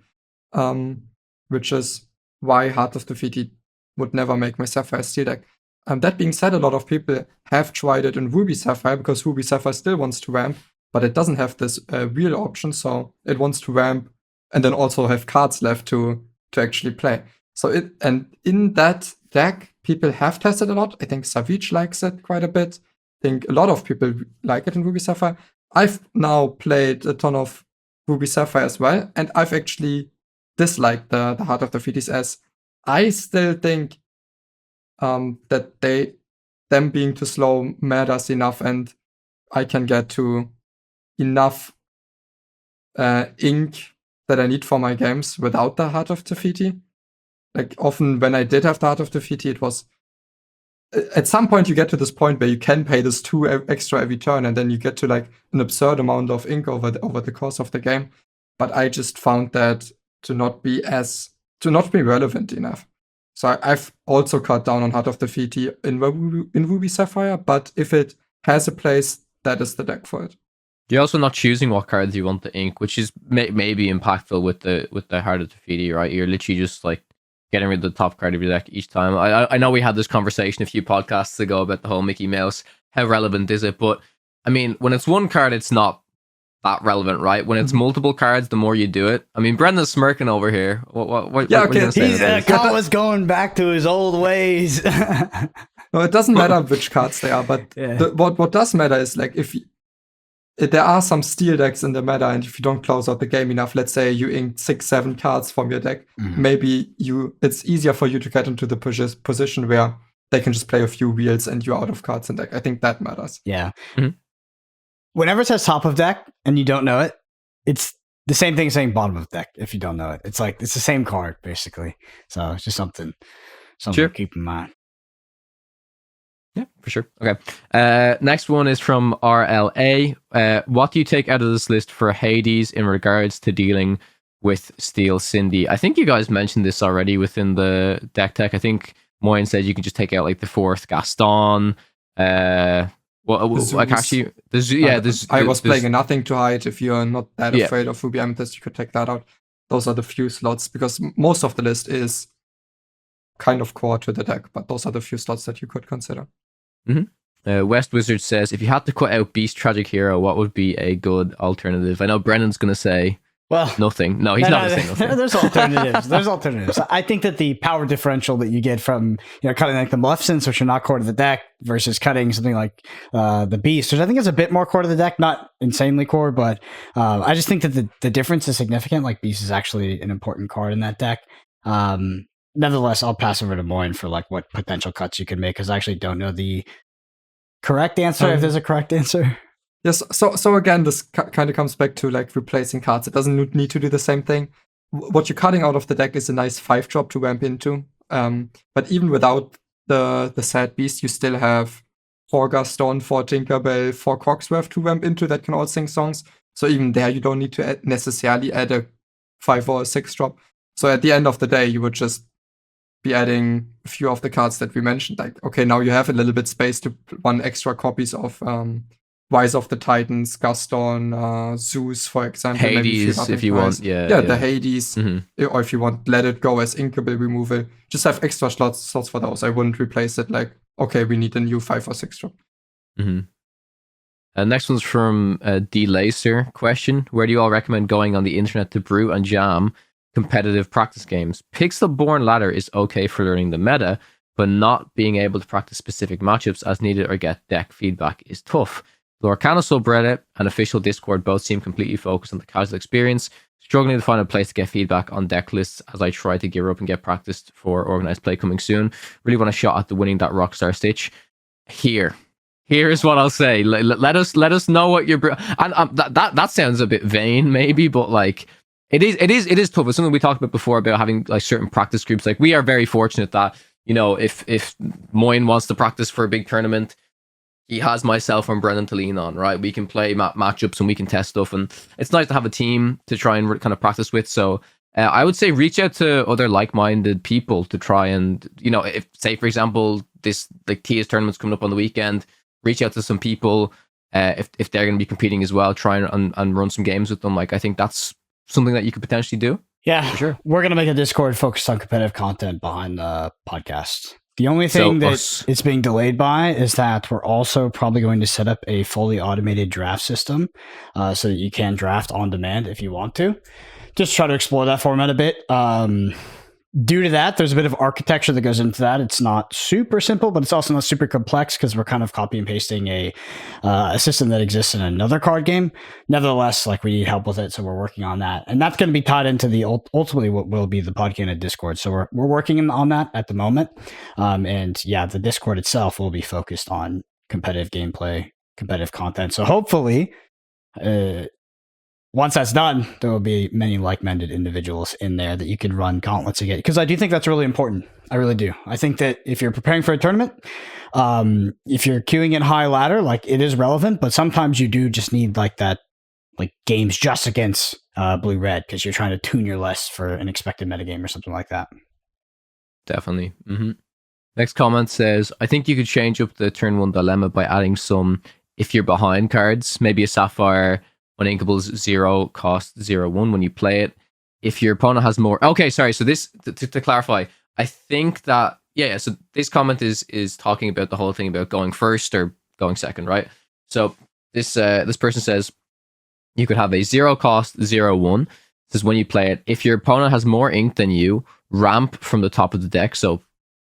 Which is why Heart of Tefiti would never make my Sapphire Steel deck. That being said, a lot of people have tried it in Ruby Sapphire because Ruby Sapphire still wants to ramp, but it doesn't have this wheel option, so it wants to ramp and then also have cards left to actually play. So in that deck, people have tested a lot. I think Savage likes it quite a bit. I think a lot of people like it in Ruby Sapphire. I've now played a ton of Ruby Sapphire as well, and I've actually disliked the Heart of Tefiti as I still think that them being too slow matters enough, and I can get to enough ink that I need for my games without the Heart of Tefiti. Like, often when I did have the Heart of Tefiti, it was at some point you get to this point where you can pay this 2 extra every turn, and then you get to like an absurd amount of ink over the course of the game. But I just found that to not be relevant enough. So I've also cut down on Heart of Tefiti in Ruby Sapphire, but if it has a place, that is the deck for it. You're also not choosing what cards you want to ink, which is maybe impactful with the Heart of Tefiti, right? You're literally just like getting rid of the top card of your deck each time. I know we had this conversation a few podcasts ago about the whole Mickey Mouse. How relevant is it? But I mean, when it's one card, it's not that relevant, right? When it's multiple cards, the more you do it. I mean, Brendan's smirking over here. What Yeah, what are you okay. gonna say He's about this? Kala's going back to his old ways. No, it doesn't matter which cards they are, but Yeah. what does matter is like if there are some steel decks in the meta, and if you don't close out the game enough, let's say you inked 6-7 cards from your deck, maybe it's easier for you to get into the position where they can just play a few wheels and you're out of cards in deck. I think that matters. Yeah. Mhm. Whenever it says top of deck and you don't know it, it's the same thing as saying bottom of deck if you don't know it. It's like it's the same card basically. So it's just something Sure. to keep in mind. Yeah, for sure. Okay. Next one is from RLA. What do you take out of this list for Hades in regards to dealing with Steel Cindy? I think you guys mentioned this already within the deck tech. I think Moyen said you can just take out like the 4th Gaston. Well, like Zeus. actually, I was playing a Nothing to Hide. If you're not that afraid of Ruby Amethyst, you could take that out. Those are the few slots, because most of the list is kind of core to the deck, but those are the few slots that you could consider. West Wizard says, if you had to cut out Beast Tragic Hero, what would be a good alternative? I know Brennan's going to say nothing. No, he's not going to say nothing. There's alternatives. There's alternatives. I think that the power differential that you get from cutting like the Maleficents, which are not core to the deck, versus cutting something like the Beast, which I think is a bit more core to the deck, not insanely core, but I just think that the difference is significant. Like Beast is actually an important card in that deck. Nevertheless, I'll pass over to Moyen for like what potential cuts you could make, because I actually don't know the correct answer, if there's a correct answer. Yes, so again, this kind of comes back to like replacing cards. It doesn't need to do the same thing. What you're cutting out of the deck is a nice 5-drop to ramp into. But even without the sad beast, you still have 4 Gaston, 4 Tinkerbell, 4 Cogsworth to ramp into that can all sing songs. So even there, you don't need to necessarily add a 5 or a 6-drop. So at the end of the day, you would just be adding a few of the cards that we mentioned. Like, okay, now you have a little bit space to run extra copies of Rise of the Titans, Gaston, Zeus, for example. Hades, if you want. Yeah, the Hades. Or if you want Let It Go as inkable removal. Just have extra slots for those. I wouldn't replace it like, okay, we need a new 5 or 6 drop. Next one's from D. Lacer. Question: where do you all recommend going on the internet to brew and jam competitive practice games? Pixelborn ladder is okay for learning the meta, but not being able to practice specific matchups as needed or get deck feedback is tough. Lorcana subreddit and official Discord both seem completely focused on the casual experience, struggling to find a place to get feedback on deck lists as I try to gear up and get practiced for organized play coming soon. Really want a shot at the winning that Rockstar Stitch. Here's what I'll say. Let us know what you're and that sounds a bit vain maybe, but like it is tough. It's something we talked about before about having like certain practice groups. Like we are very fortunate that, if Moyen wants to practice for a big tournament, he has myself and Brendan to lean on, right? We can play matchups and we can test stuff, and it's nice to have a team to try and kind of practice with. So I would say reach out to other like-minded people to try and, if, say, for example, this like TS tournament's coming up on the weekend, reach out to some people if they're going to be competing as well, try and run some games with them. Like, I think that's something that you could potentially do. Yeah, for sure. We're going to make a Discord focused on competitive content behind the podcast. The only thing it's being delayed by is that we're also probably going to set up a fully automated draft system so that you can draft on demand if you want to. Just try to explore that format a bit. Due to that, there's a bit of architecture that goes into that. It's not super simple, but it's also not super complex because we're kind of copy and pasting a system that exists in another card game. Nevertheless, like we need help with it, so we're working on that, and that's going to be tied into the ultimately what will be the Podcana Discord. So we're working on that at the moment, and yeah, the Discord itself will be focused on competitive gameplay, competitive content. So hopefully, once that's done, there will be many like-minded individuals in there that you can run gauntlets against. Because I do think that's really important. I really do. I think that if you're preparing for a tournament, if you're queuing in high ladder, like it is relevant, but sometimes you do just need like that, like games just against blue-red because you're trying to tune your list for an expected metagame or something like that. Definitely. Next comment says, I think you could change up the turn 1 dilemma by adding some if you're behind cards, maybe a Sapphire. When Inkable's 0 cost 0/1 when you play it. If your opponent has more... Okay, sorry. So this, to clarify, I think that... Yeah, so this comment is talking about the whole thing about going first or going second, right? So this person says you could have a 0 cost 0/1. This is when you play it. If your opponent has more ink than you, ramp from the top of the deck. So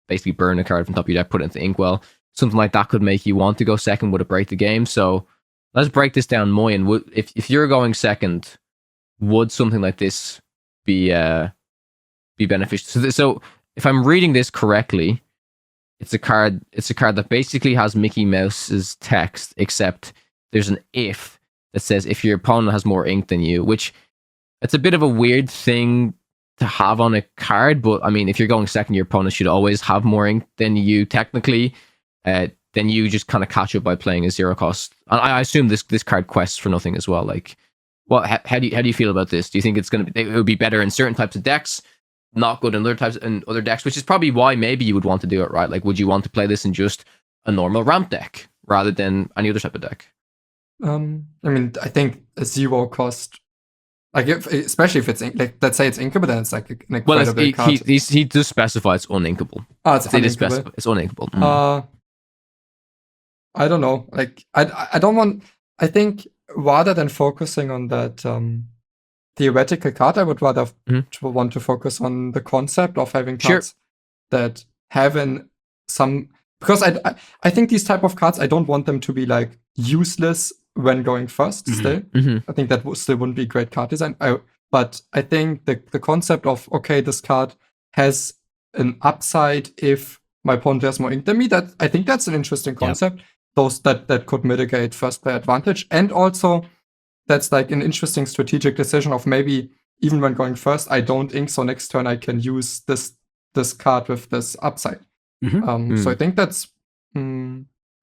basically burn a card from top of your deck, put it into the inkwell. Something like that could make you want to go second. Would it break the game? So... let's break this down, Moyen. If you're going second, would something like this be beneficial? So if I'm reading this correctly, it's a card that basically has Mickey Mouse's text, except there's an if that says if your opponent has more ink than you, which it's a bit of a weird thing to have on a card. But I mean, if you're going second, your opponent should always have more ink than you technically. Then you just kind of catch up by playing a 0 cost. And I assume this card quests for nothing as well. Like, how do you feel about this? Do you think it would be better in certain types of decks, not good in other types and other decks? Which is probably why maybe you would want to do it, right? Like, would you want to play this in just a normal ramp deck? rather than any other type of deck? I mean, I think a 0 cost, like especially if it's like, let's say it's inkable, then it's like an incredible card. He does specify it's uninkable. Oh, it's uninkable. It's uninkable. I don't know. Like I don't want. I think rather than focusing on that theoretical card, I would rather want to focus on the concept of having cards that have some. Because I think these type of cards, I don't want them to be like useless when going first. Still, I think that still wouldn't be great card design. But I think the concept of, okay, this card has an upside if my opponent has more ink than me. That I think that's an interesting concept. Those that could mitigate first play advantage, and also that's like an interesting strategic decision of maybe even when going first, I don't ink, so next turn I can use this card with this upside. So I think that's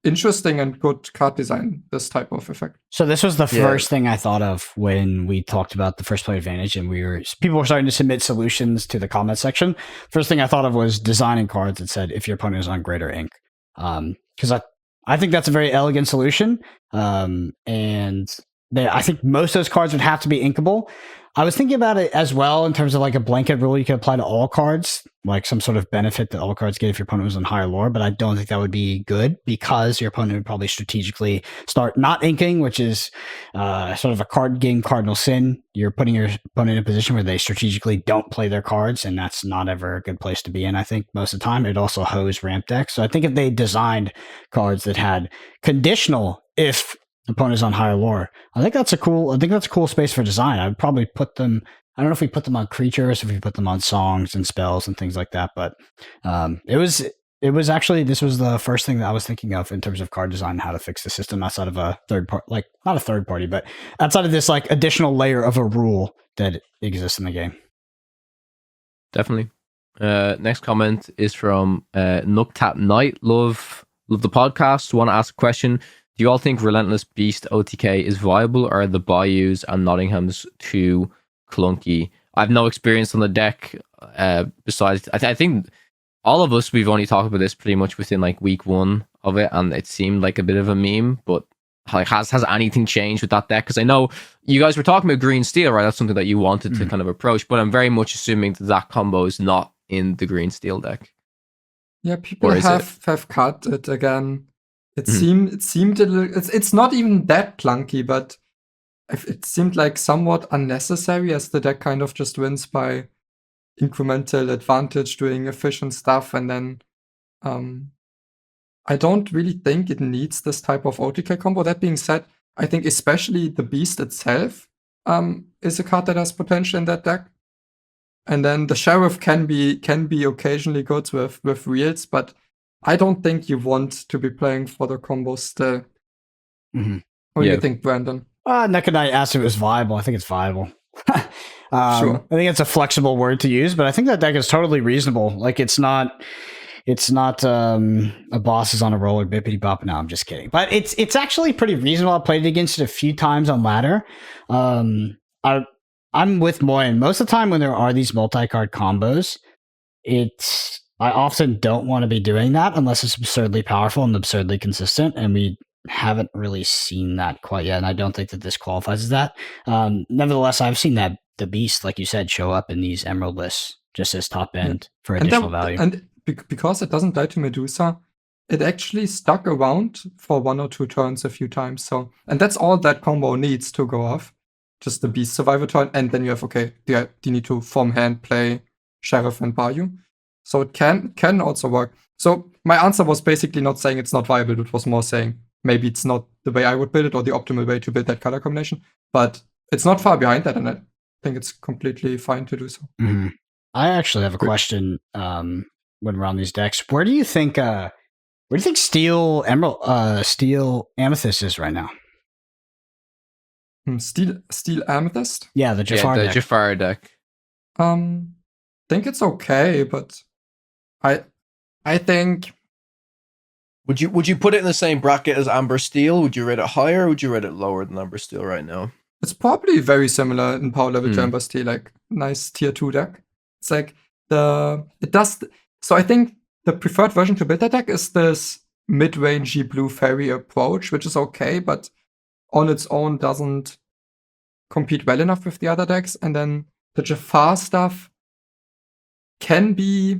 interesting and good card design, this type of effect. So this was the first thing I thought of when we talked about the first play advantage, and people were starting to submit solutions to the comment section. First thing I thought of was designing cards that said if your opponent is on greater ink, because I think that's a very elegant solution, and I think most of those cards would have to be inkable. I was thinking about it as well in terms of like a blanket rule you could apply to all cards, like some sort of benefit that all cards get if your opponent was on higher lore, but I don't think that would be good because your opponent would probably strategically start not inking, which is sort of a card game cardinal sin. You're putting your opponent in a position where they strategically don't play their cards, and that's not ever a good place to be in, I think, most of the time. It also hose ramp decks. So I think if they designed cards that had conditional if opponents on higher lore, I think that's a cool space for design. I would probably put them, I don't know if we put them on creatures, if we put them on songs and spells and things like that, but it was actually, this was the first thing that I was thinking of in terms of card design and how to fix the system outside of a third party, like not a third party, but outside of this like additional layer of a rule that exists in the game. Definitely. Next comment is from Nuktat Knight. Love the podcast. Want to ask a question. Do you all think Relentless Beast OTK is viable, or are the Bayous and Nottingham's too clunky? I have no experience on the deck. Besides, I think all of us, we've only talked about this pretty much within like week 1 of it, and it seemed like a bit of a meme. But like, has anything changed with that deck? Because I know you guys were talking about Green Steel, right? That's something that you wanted to kind of approach, but I'm very much assuming that combo is not in the Green Steel deck. Yeah, people have cut it again. It seemed a little, it's not even that clunky, but it seemed like somewhat unnecessary, as the deck kind of just wins by incremental advantage doing efficient stuff, and then I don't really think it needs this type of OTK combo. That being said, I think especially the Beast itself is a card that has potential in that deck. And then the Sheriff can be occasionally good with reels, but I don't think you want to be playing for the combo still. What do you think, Brandon? Nekadai asked if it was viable. I think it's viable. Sure. I think it's a flexible word to use, but I think that deck is totally reasonable. Like it's not a boss is on a roller bippity bop. No, I'm just kidding. But it's actually pretty reasonable. I played against it a few times on ladder. I'm with Moyen. Most of the time when there are these multi-card combos, I often don't want to be doing that unless it's absurdly powerful and absurdly consistent, and we haven't really seen that quite yet, and I don't think that this qualifies as that. Nevertheless, I've seen that the Beast, like you said, show up in these Emerald lists just as top end for additional value. And because it doesn't die to Medusa, it actually stuck around for 1 or 2 turns a few times. So, and that's all that combo needs to go off. Just the Beast survival turn, and then you have, you need to form hand, play Sheriff and Bayou. So it can also work. So my answer was basically not saying it's not viable. It was more saying maybe it's not the way I would build it or the optimal way to build that color combination. But it's not far behind that, and I think it's completely fine to do so. I actually have a question when we're on these decks. Where do you think Steel Amethyst is right now? Steel Amethyst? Yeah, the Jafar deck. Think it's okay, but I think. Would you put it in the same bracket as Amber Steel? Would you rate it higher, or would you rate it lower than Amber Steel right now? It's probably very similar in power level to Amber Steel, like nice tier 2 deck. It's like so I think the preferred version to build that deck is this mid-rangey blue fairy approach, which is okay, but on its own doesn't compete well enough with the other decks. And then the Jafar stuff can be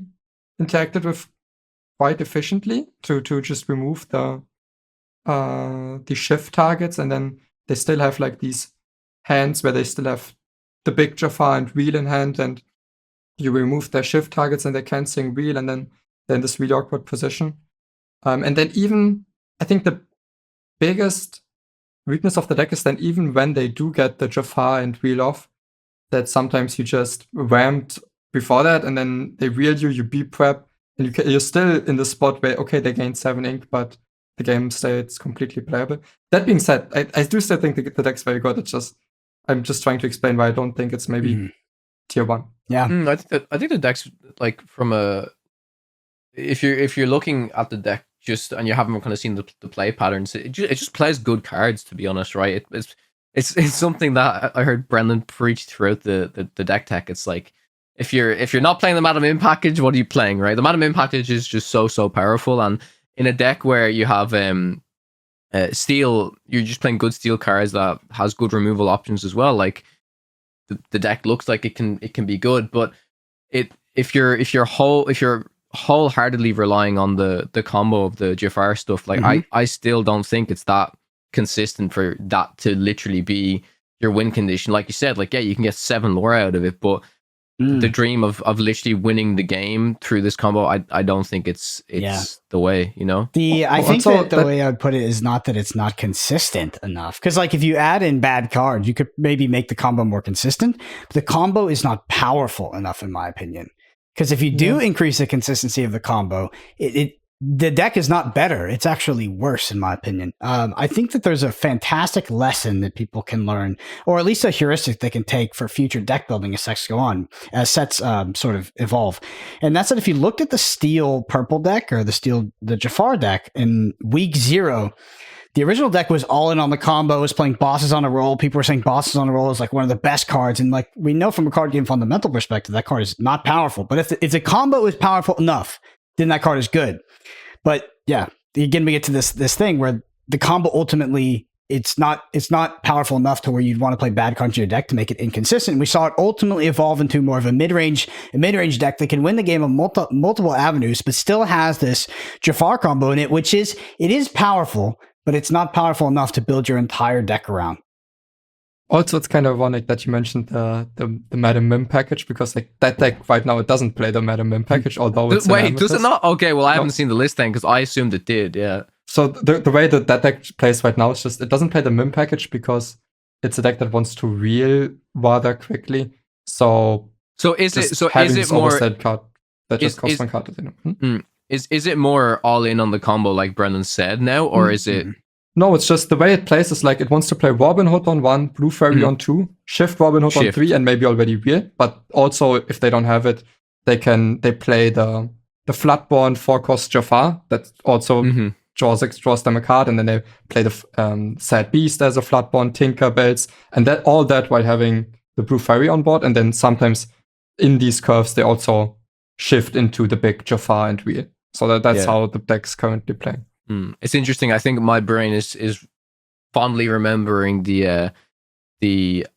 interacted with quite efficiently to just remove the shift targets, and then they still have like these hands where they still have the big Jafar and wheel in hand, and you remove their shift targets and they can't sing wheel, and then they're in this really awkward position. And then even, I think the biggest weakness of the deck is then even when they do get the Jafar and wheel off, that sometimes you just ramped before that, and then they wheel you, you beat prep, and you're still in the spot where, okay, they gained 7 ink, but the game stays completely playable. That being said, I do still think the deck's very good. It's just, I'm just trying to explain why I don't think it's maybe tier 1. Yeah. I think the deck's like from a, if you're looking at the deck just and you haven't kind of seen the play patterns, it just plays good cards, to be honest, right? It's something that I heard Brendan preach throughout the deck tech. It's like, if you're not playing the Madam Im package, what are you playing, right? The Madam Im package is just so powerful, and in a deck where you have steel, you're just playing good steel cards that has good removal options as well. Like the deck looks like it can be good, but if you're wholeheartedly relying on the combo of the Jafar stuff, like I still don't think it's that consistent for that to literally be your win condition. Like you said, like, yeah, you can get 7 lore out of it, but the dream of literally winning the game through this combo, I don't think it's the way, you know? I think that the way I would put it is not that it's not consistent enough. Because like if you add in bad cards, you could maybe make the combo more consistent. But the combo is not powerful enough, in my opinion. Because if you do increase the consistency of the combo, the deck is not better. It's actually worse, in my opinion. I think that there's a fantastic lesson that people can learn, or at least a heuristic they can take for future deck building as sets go on, as sets sort of evolve. And that's that if you looked at the steel purple deck or the Jafar deck in week 0, the original deck was all in on the combo, was playing bosses on a roll. People were saying bosses on a roll is like one of the best cards. And like we know from a card game fundamental perspective, that card is not powerful. But if the combo is powerful enough, then that card is good. But yeah, again, we get to this thing where the combo ultimately it's not powerful enough to where you'd want to play bad cards in your deck to make it inconsistent. We saw it ultimately evolve into more of a mid-range deck that can win the game on multiple avenues, but still has this Jafar combo in it, which is powerful, but it's not powerful enough to build your entire deck around. Also, it's kind of ironic that you mentioned the Madam Mim package, because like that deck right now, it doesn't play the Madam Mim package, although it's wait, does it not? Okay, well I haven't seen the list then, because I assumed it did. Yeah. So the way that deck plays right now is just it doesn't play the Mim package because it's a deck that wants to reel rather quickly. So is it more card that just costs 1 card? Is it more all in on the combo like Brendan said now, or is it? No, it's just the way it plays is like it wants to play Robin Hood on 1, Blue Fairy on 2, Shift Robin Hood on 3, and maybe already wheel. But also, if they don't have it, they play the Floodborn 4-cost Jafar that also draws them a card, and then they play the Sad Beast as a Floodborn, Tinkerbells, and all that while having the Blue Fairy on board. And then sometimes in these curves, they also shift into the big Jafar and wheel. So that's how the deck's currently playing. It's interesting. I think my brain is fondly remembering the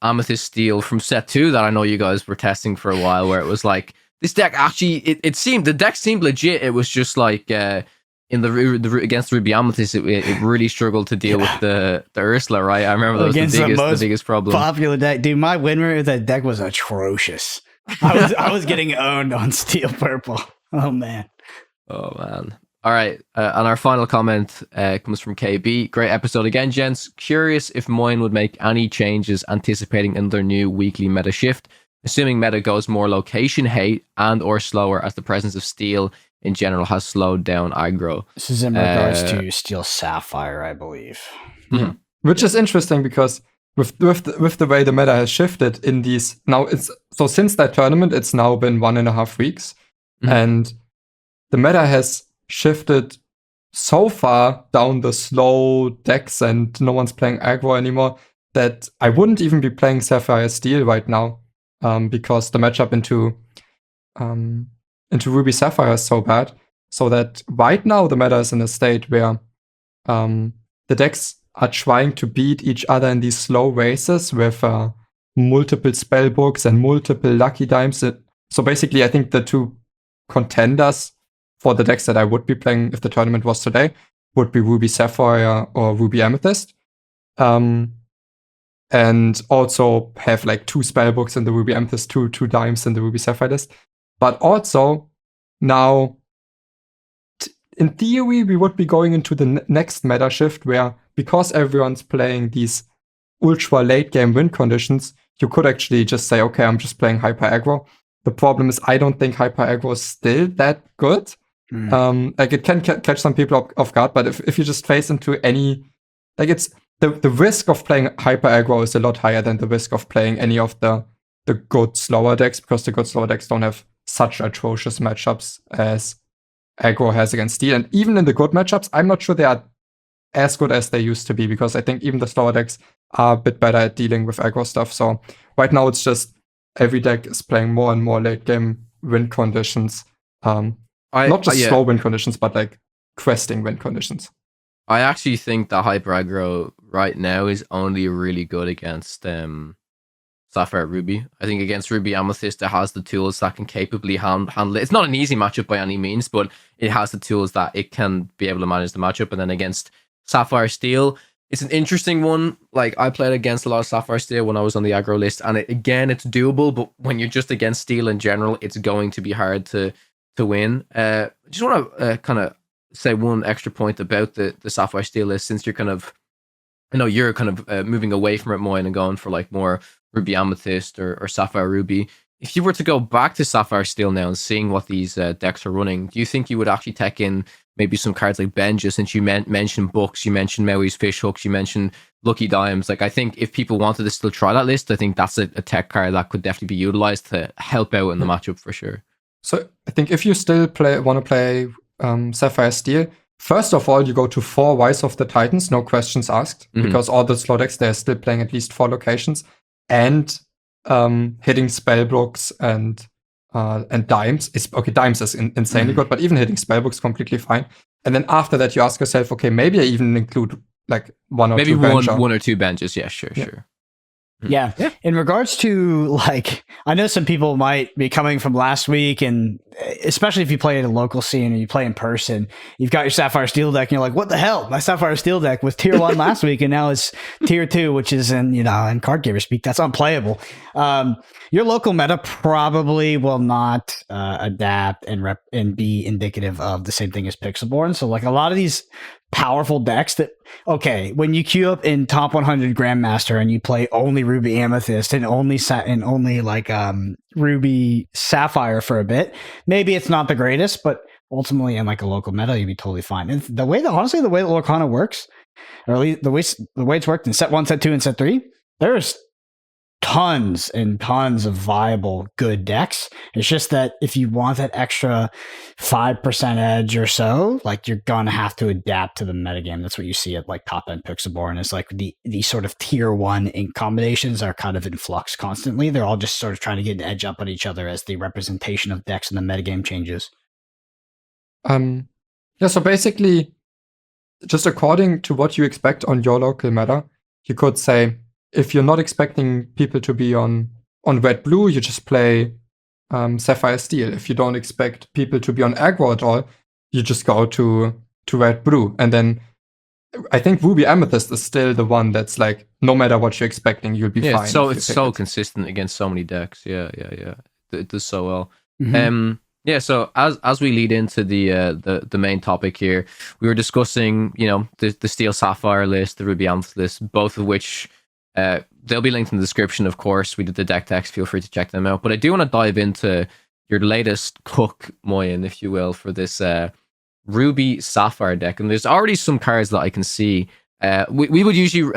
Amethyst Steel from set 2 that I know you guys were testing for a while, where it was like this deck actually it seemed the deck seemed legit. It was just like in the against Ruby Amethyst, it really struggled to deal with the Ursula, right? I remember that was the biggest problem. Popular deck, dude. My win rate with that deck was atrocious. I was getting owned on Steel Purple. Oh man. All right, and our final comment comes from KB. Great episode again, gents. Curious if Moyen would make any changes anticipating in their new weekly meta shift, assuming meta goes more location hate and or slower as the presence of steel in general has slowed down aggro. This is in regards to Steel Sapphire, I believe. Which is interesting because with the way the meta has shifted in these now, so since that tournament, it's now been 1.5 weeks, and the meta has shifted so far down the slow decks and no one's playing aggro anymore that I wouldn't even be playing Sapphire Steel right now because the matchup into Ruby Sapphire is so bad. So that right now the meta is in a state where the decks are trying to beat each other in these slow races with multiple spellbooks and multiple lucky dimes. So basically, I think the two contenders for the decks that I would be playing if the tournament was today would be Ruby Sapphire or Ruby Amethyst. And also have like 2 spellbooks in the Ruby Amethyst, two dimes in the Ruby Sapphire list. But also now, in theory, we would be going into the next meta shift where, because everyone's playing these ultra late game win conditions, you could actually just say, okay, I'm just playing hyper aggro. The problem is, I don't think hyper aggro is still that good. Like it can catch some people off guard, but if you just face into any, like it's the risk of playing hyper aggro is a lot higher than the risk of playing any of the good slower decks, because the good slower decks don't have such atrocious matchups as aggro has against steel. And even in the good matchups, I'm not sure they are as good as they used to be, because I think even the slower decks are a bit better at dealing with aggro stuff. So right now it's just every deck is playing more and more late game win conditions. Not just slow win conditions, but like questing win conditions. I actually think that hyper aggro right now is only really good against Sapphire Ruby. I think against Ruby Amethyst, it has the tools that can capably handle it. It's not an easy matchup by any means, but it has the tools that it can be able to manage the matchup. And then against Sapphire Steel, it's an interesting one. Like, I played against a lot of Sapphire Steel when I was on the aggro list, and again, it's doable, but when you're just against Steel in general, it's going to be hard to win. I just want to kind of say one extra point about the Sapphire Steel list, since you're kind of, I know you're kind of moving away from it, Moyen, and going for like more Ruby Amethyst or Sapphire Ruby. If you were to go back to Sapphire Steel now and seeing what these decks are running, do you think you would actually take in maybe some cards like Benja, since you mentioned books, you mentioned Maui's fish hooks, you mentioned Lucky Dimes? Like, I think if people wanted to still try that list, I think that's a tech card that could definitely be utilized to help out in the matchup for sure. So I think if you still want to play Sapphire Steel, first of all, you go to 4 Rise of the Titans, no questions asked, because all the slow decks, they're still playing at least 4 locations, and hitting spellbooks and dimes. Dimes is insanely good, but even hitting spellbooks completely fine. And then after that, you ask yourself, okay, maybe I even include like 1 or 2 maybe one or 2 benches. Yeah, sure. Yeah. In regards to, like, I know some people might be coming from last week, and especially if you play at a local scene or you play in person, you've got your Sapphire Steel deck and you're like, what the hell? My Sapphire Steel deck was tier 1 last week and now it's tier 2, which is in card gamer speak, that's unplayable. Your local meta probably will not adapt and be indicative of the same thing as Pixelborn. So like a lot of these powerful decks that, okay, when you queue up in top 100 Grandmaster and you play only Ruby Amethyst and only Ruby Sapphire for a bit, maybe it's not the greatest, but ultimately in like a local meta, you'd be totally fine. And the way that Lorcana works, or at least the way it's worked in set 1, set 2, and set 3, there's tons and tons of viable good decks. It's just that if you want that extra 5% edge or so, like, you're gonna have to adapt to the metagame. That's what you see at like top end Pixelborn, is like the sort of tier 1 ink combinations are kind of in flux constantly. They're all just sort of trying to get an edge up on each other as the representation of decks in the metagame changes. So basically, just according to what you expect on your local meta, you could say, if you're not expecting people to be on red-blue, you just play Sapphire Steel. If you don't expect people to be on aggro at all, you just go to red-blue. And then I think Ruby Amethyst is still the one that's like, no matter what you're expecting, you'll be fine. So it's so consistent against so many decks. Yeah. It does so well. So as we lead into the main topic here, we were discussing, the Steel Sapphire list, the Ruby Amethyst list, both of which they'll be linked in the description, of course. We did the deck text, feel free to check them out. But I do want to dive into your latest cook, Moyen, if you will, for this Ruby Sapphire deck. And there's already some cards that I can see. We would usually,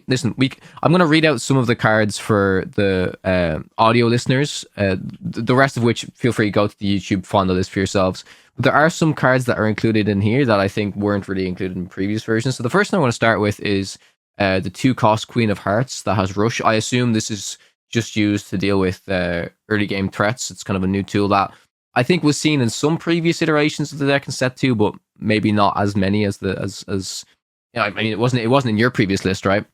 listen, I'm going to read out some of the cards for the audio listeners, the rest of which, feel free to go to the YouTube, find the list for yourselves. But there are some cards that are included in here that I think weren't really included in previous versions. So the first thing I want to start with is the 2-cost Queen of Hearts that has Rush. I assume this is just used to deal with early game threats. It's kind of a new tool that I think was seen in some previous iterations of the deck in set 2, but maybe not as many as I mean, it wasn't in your previous list, right?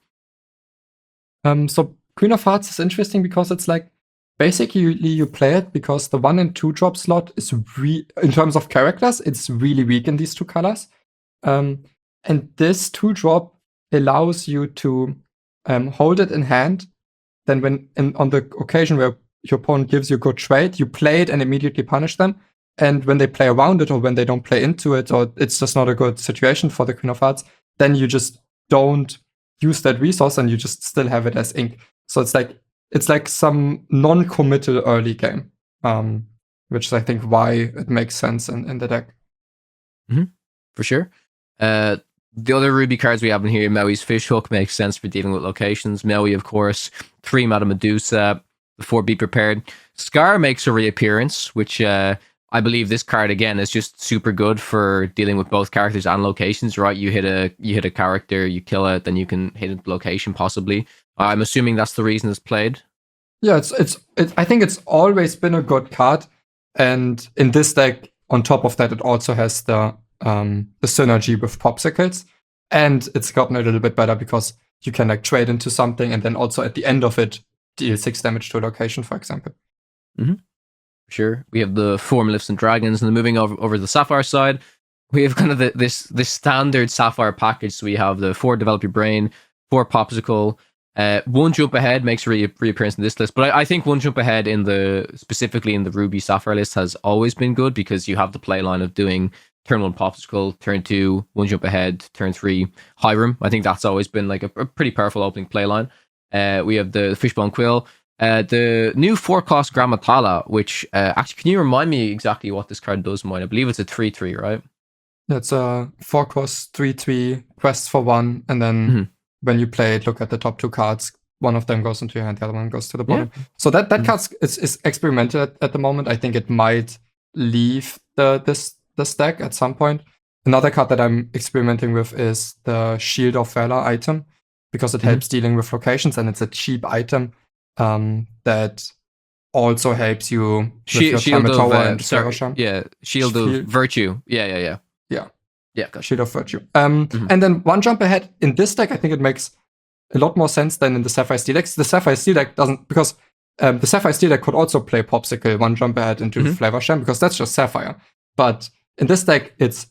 So Queen of Hearts is interesting because it's like basically you play it because the 1 and 2 drop slot is in terms of characters, it's really weak in these 2 colors. And this 2 drop allows you to hold it in hand. Then on the occasion where your opponent gives you a good trade, you play it and immediately punish them. And when they play around it or when they don't play into it or it's just not a good situation for the Queen of Hearts, then you just don't use that resource and you just still have it as ink. So it's like some non-committal early game, which is I think why it makes sense in the deck. Mm-hmm. For sure. The other Ruby cards we have in here, Maui's Fishhook makes sense for dealing with locations. Maui, of course, 3 mana Medusa, 4 Be Prepared. Scar makes a reappearance, which I believe this card again is just super good for dealing with both characters and locations, right? You hit a character, you kill it, then you can hit a location possibly. I'm assuming that's the reason it's played. Yeah, I think it's always been a good card, and in this deck, on top of that, it also has the synergy with Pawpsicles, and it's gotten a little bit better because you can like trade into something, and then also at the end of it, deal 6 damage to a location, for example. Mm-hmm. Sure. We have the 4 Maleficent Dragons, and then moving over to the Sapphire side, we have kind of this standard Sapphire package. So we have the 4 Develop Your Brain, 4 Pawpsicle, 1 Jump Ahead makes a reappearance in this list, but I think 1 Jump Ahead specifically in the Ruby Sapphire list has always been good because you have the play line of doing turn 1 Pawpsicle, turn 2 1 Jump Ahead, turn 3 Hiram. I think that's always been like a pretty powerful opening play line. We have the Fishbone Quill, the new 4-cost Gramma Tala, which actually, can you remind me exactly what this card does, Moyen? I believe it's a 3/3, right? It's a 4-cost 3/3 quest for 1, and then when you play it, look at the top 2 cards. One of them goes into your hand, the other one goes to the bottom. Yeah. So that card is experimental at the moment. I think it might leave this deck at some point. Another card that I'm experimenting with is the Shield of Valor item, because it helps dealing with locations, and it's a cheap item that also helps you with your Tamatoa and Flaversham. Yeah, Shield of Virtue. Yeah. Gotcha. Shield of Virtue. And then 1 Jump Ahead in this deck, I think it makes a lot more sense than in the Sapphire Steel deck. The Sapphire Steel deck doesn't, because the Sapphire Steel deck could also play Pawpsicle 1 Jump Ahead into Flaversham, because that's just Sapphire. But in this deck, it's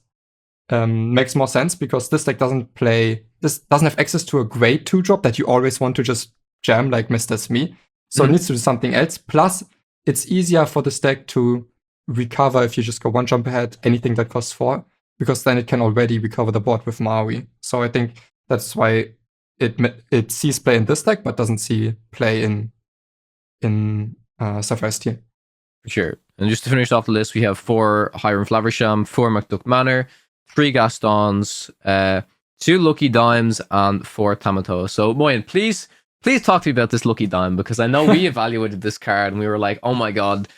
makes more sense because this deck doesn't have access to a great 2-drop that you always want to just jam like Mr. Smee. So it needs to do something else. Plus, it's easier for this deck to recover if you just go 1 Jump Ahead, anything that costs 4, because then it can already recover the board with Maui. So I think that's why it sees play in this deck, but doesn't see play in Sapphire Steel. For sure. And just to finish off the list, we have 4 Hiram Flaversham, 4 McDuck Manor, 3 Gastons, 2 Lucky Dimes, and 4 Tamatoa. So Moyen, please talk to me about this Lucky Dime, because I know we evaluated this card and we were like, oh my god,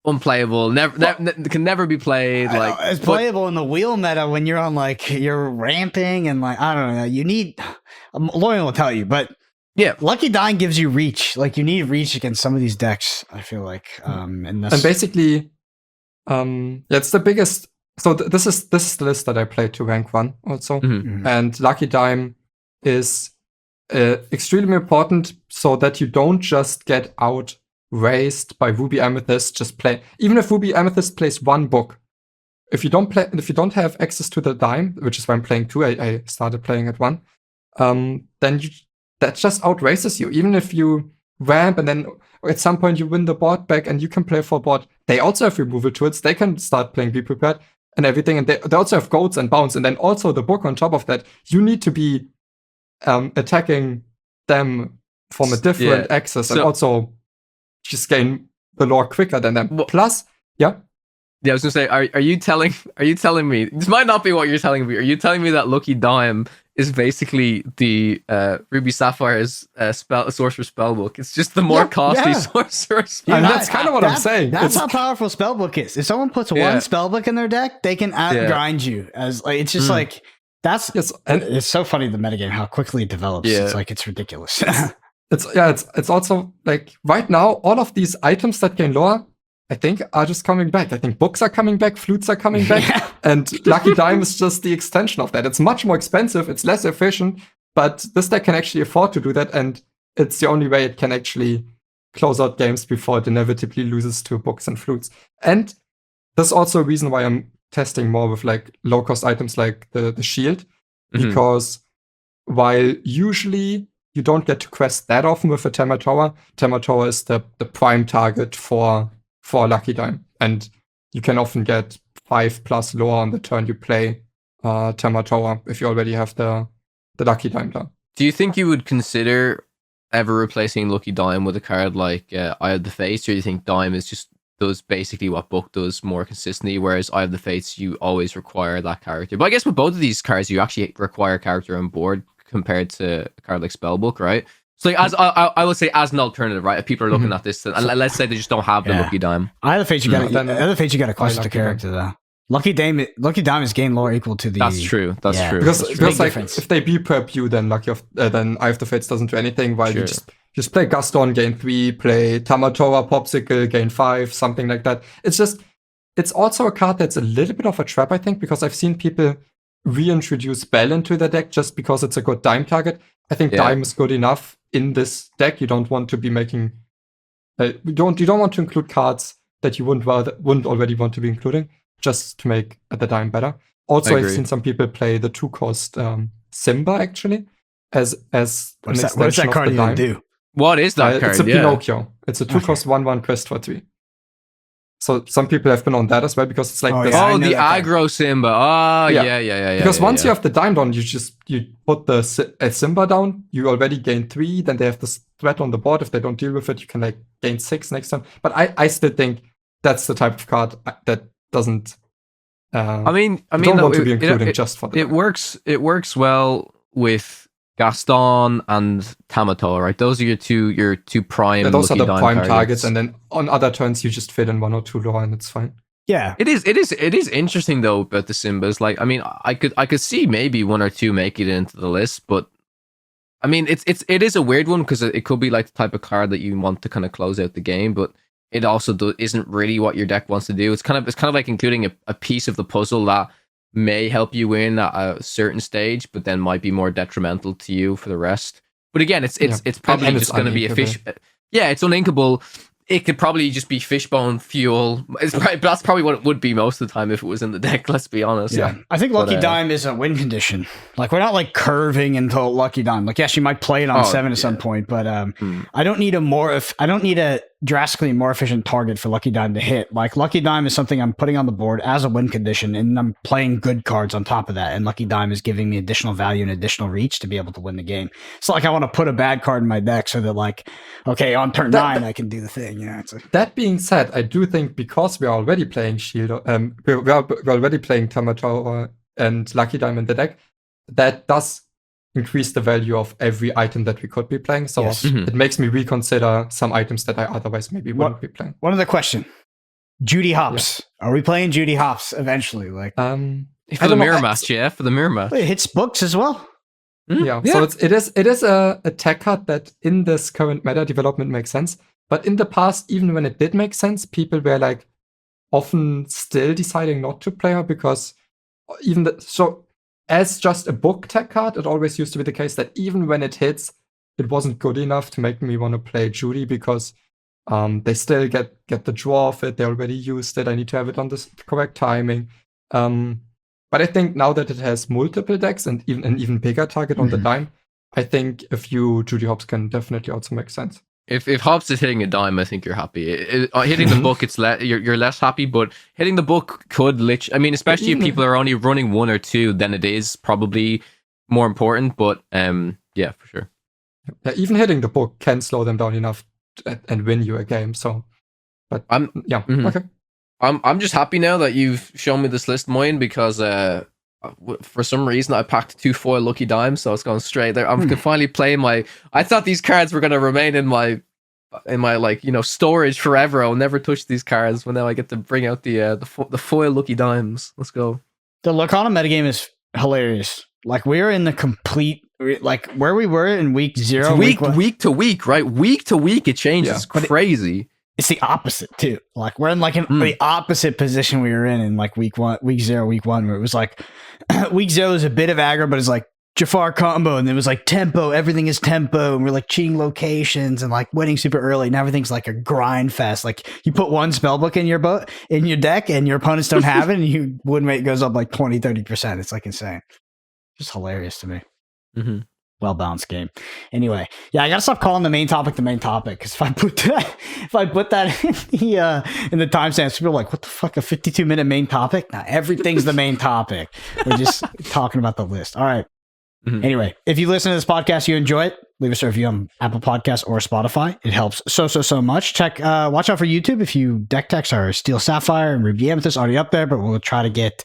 unplayable, can never be played. Like, it's playable in the wheel meta when you're on like you're ramping and like I don't know. You need Lauren will tell you, but yeah, Lucky Dime gives you reach. Like you need reach against some of these decks. I feel like, and basically, it's the biggest. So this is the list that I played to rank 1 also, and Lucky Dime is extremely important so that you don't just get out raised by Ruby Amethyst. Just play, even if Ruby Amethyst plays 1 book, if you don't have access to the dime, which is why I'm playing 2, I started playing at 1, then that just outraces you. Even if you ramp and then at some point you win the board back and you can play for board, they also have removal tools. They can start playing Be Prepared and everything, and they also have goats and bounce, and then also the book on top of that. You need to be attacking them from a different axis, and also just gain the lore quicker than them. Plus, I was gonna say, are you telling me, this might not be what you're telling me, are you telling me that Lucky Dime is basically the Ruby Sapphire's Sorceress spellbook? It's just the more costly Sorceress spellbook. And that's kind of what I'm saying. That's how powerful spellbook is. If someone puts 1 spellbook in their deck, they can grind you. As like, it's just like and it's so funny, the metagame, how quickly it develops. It's like it's ridiculous. It's also like right now all of these items that gain lore, I think, are just coming back. I think books are coming back, flutes are coming back, Yeah. and Lucky Dime is just the extension of that. It's much more expensive, it's less efficient, but this deck can actually afford to do that, and it's the only way it can actually close out games before it inevitably loses to books and flutes. And that's also a reason why I'm testing more with like low-cost items like the shield, because while usually you don't get to quest that often with a Tamatoa, Tamatoa is the prime target for Lucky Dime. And you can often get 5+ lore on the turn you play Tamatoa if you already have the Lucky Dime down. Do you think you would consider ever replacing Lucky Dime with a card like Eye of the Fates, or do you think Dime is just does basically what Book does more consistently, whereas Eye of the Fates you always require that character? But I guess with both of these cards you actually require a character on board compared to a card like Spellbook, right? So like, as I would say as an alternative, right? If people are looking at this, and let's say they just don't have the Lucky Dime. Eye of the Fates, you got to quest the Lucky character though. Lucky Dime is gain lore equal to the. That's true. That's true. Because like if they be prep you, then then Eye of the Fates doesn't do anything. While you just play Gaston, gain 3, play Tamatoa, Pawpsicle, gain 5, something like that. It's also a card that's a little bit of a trap, I think, because I've seen people reintroduce Bell into the deck just because it's a good Dime target. I think Dime is good enough in this deck. You don't want to be making. You don't want to include cards that you wouldn't already want to be including, just to make the Dime better. Also, I've seen some people play the 2-cost Simba actually as what does that card even do? What is that card? It's a Pinocchio. It's a 2-cost 1/1 quest for 3. So some people have been on that as well because it's like the aggro Simba. Oh yeah. Because once you have the Dime down, you put the Simba down. You already gain 3. Then they have this threat on the board. If they don't deal with it, you can like gain 6 next time. But I still think that's the type of card that doesn't. I mean, don't want to be including just for that. It works well with Gaston and Tamatoa, right? Those are your two prime. Yeah, those are the prime targets, and then on other turns you just fit in 1 or 2 lore, and it's fine. Yeah, it is interesting though about the Simbas. Like, I mean, I could see maybe 1 or 2 make it into the list, but I mean, it is a weird one because it could be like the type of card that you want to kind of close out the game, but it also isn't really what your deck wants to do. It's kind of like including a piece of the puzzle that may help you win at a certain stage, but then might be more detrimental to you for the rest. But again, it's probably just going to be a fish. Yeah, it's uninkable. It could probably just be Fishbone Fuel. That's probably what it would be most of the time if it was in the deck, let's be honest. Yeah. I think Lucky Dime is a win condition. Like, we're not like curving into Lucky Dime. Like, yes, you might play it on 7 at some point, but I don't need a drastically more efficient target for Lucky Dime to hit. Like, Lucky Dime is something I'm putting on the board as a win condition, and I'm playing good cards on top of that, and Lucky Dime is giving me additional value and additional reach to be able to win the game. It's not like I want to put a bad card in my deck so that, like, okay, on turn 9 I can do the thing. Yeah. That being said, I do think because we are already playing Shield, we're already playing Tamatoa and Lucky Dime in the deck, that does increase the value of every item that we could be playing. So it makes me reconsider some items that I otherwise maybe wouldn't be playing. One other question. Judy Hops. Yeah. Are we playing Judy Hops eventually? Like, for the mirror match, for the mirror match. It hits books as well. Yeah. So it is a tech card that in this current meta development makes sense. But in the past, even when it did make sense, people were like often still deciding not to play her because as just a book tech card, it always used to be the case that even when it hits, it wasn't good enough to make me want to play Judy because they still get the draw of it. They already used it. I need to have it on the correct timing. But I think now that it has multiple decks and even an even bigger target on the Dime, I think a few Judy Hops can definitely also make sense. If Hops is hitting a Dime, I think you're happy. Hitting the book, you're less happy, but hitting the book could I mean, especially if people are only running 1 or 2, then it is probably more important. But yeah, for sure. Yeah, even hitting the book can slow them down enough and win you a game. So, but okay. I'm just happy now that you've shown me this list, Moyen, because for some reason I packed 2 foil Lucky Dimes, so it's going straight there. I can finally play my. I thought these cards were going to remain in my like, you know, storage forever. I'll never touch these cards. Well, now I get to bring out the foil Lucky Dimes. Let's go. The Lorcana metagame is hilarious. Like, we're in the complete, like, where we were in week 0. Week to week, right? Week to week, it changes. Crazy. it's the opposite too. Like we're in like the opposite position we were in like week 1, week 0, week 1, where it was like week 0 is a bit of aggro, but it's like Jafar combo, and it was like tempo, everything is tempo, and we're like cheating locations and like winning super early, and everything's like a grind fest. Like you put one spellbook in your deck and your opponents don't have it, and your win rate goes up like 20-30%. It's like insane. Just hilarious to me. Mm-hmm. Well balanced game. Anyway, yeah, I gotta stop calling the main topic, because if I put that in the timestamps, people are like, what the fuck, a 52-minute main topic? Now everything's the main topic. We're just talking about the list. All right. Mm-hmm. Anyway, if you listen to this podcast, you enjoy it, leave us a review on Apple Podcasts or Spotify. It helps so much. Watch out for YouTube. If you deck techs are Steel Sapphire and Ruby Amethyst already up there, but we'll try to get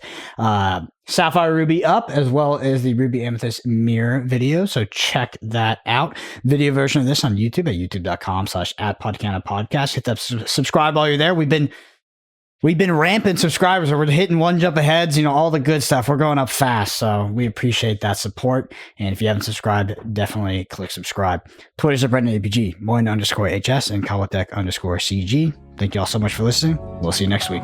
Sapphire Ruby up, as well as the Ruby Amethyst mirror video. So check that out. Video version of this on YouTube at youtube.com/@Podcana podcast. Hit that subscribe while you're there. We've been ramping subscribers. We're hitting one jump aheads, all the good stuff. We're going up fast, so we appreciate that support. And if you haven't subscribed, definitely click subscribe. Twitter's at Brendan APG, Moyen _HS, and Kawatek _CG. Thank you all so much for listening. We'll see you next week.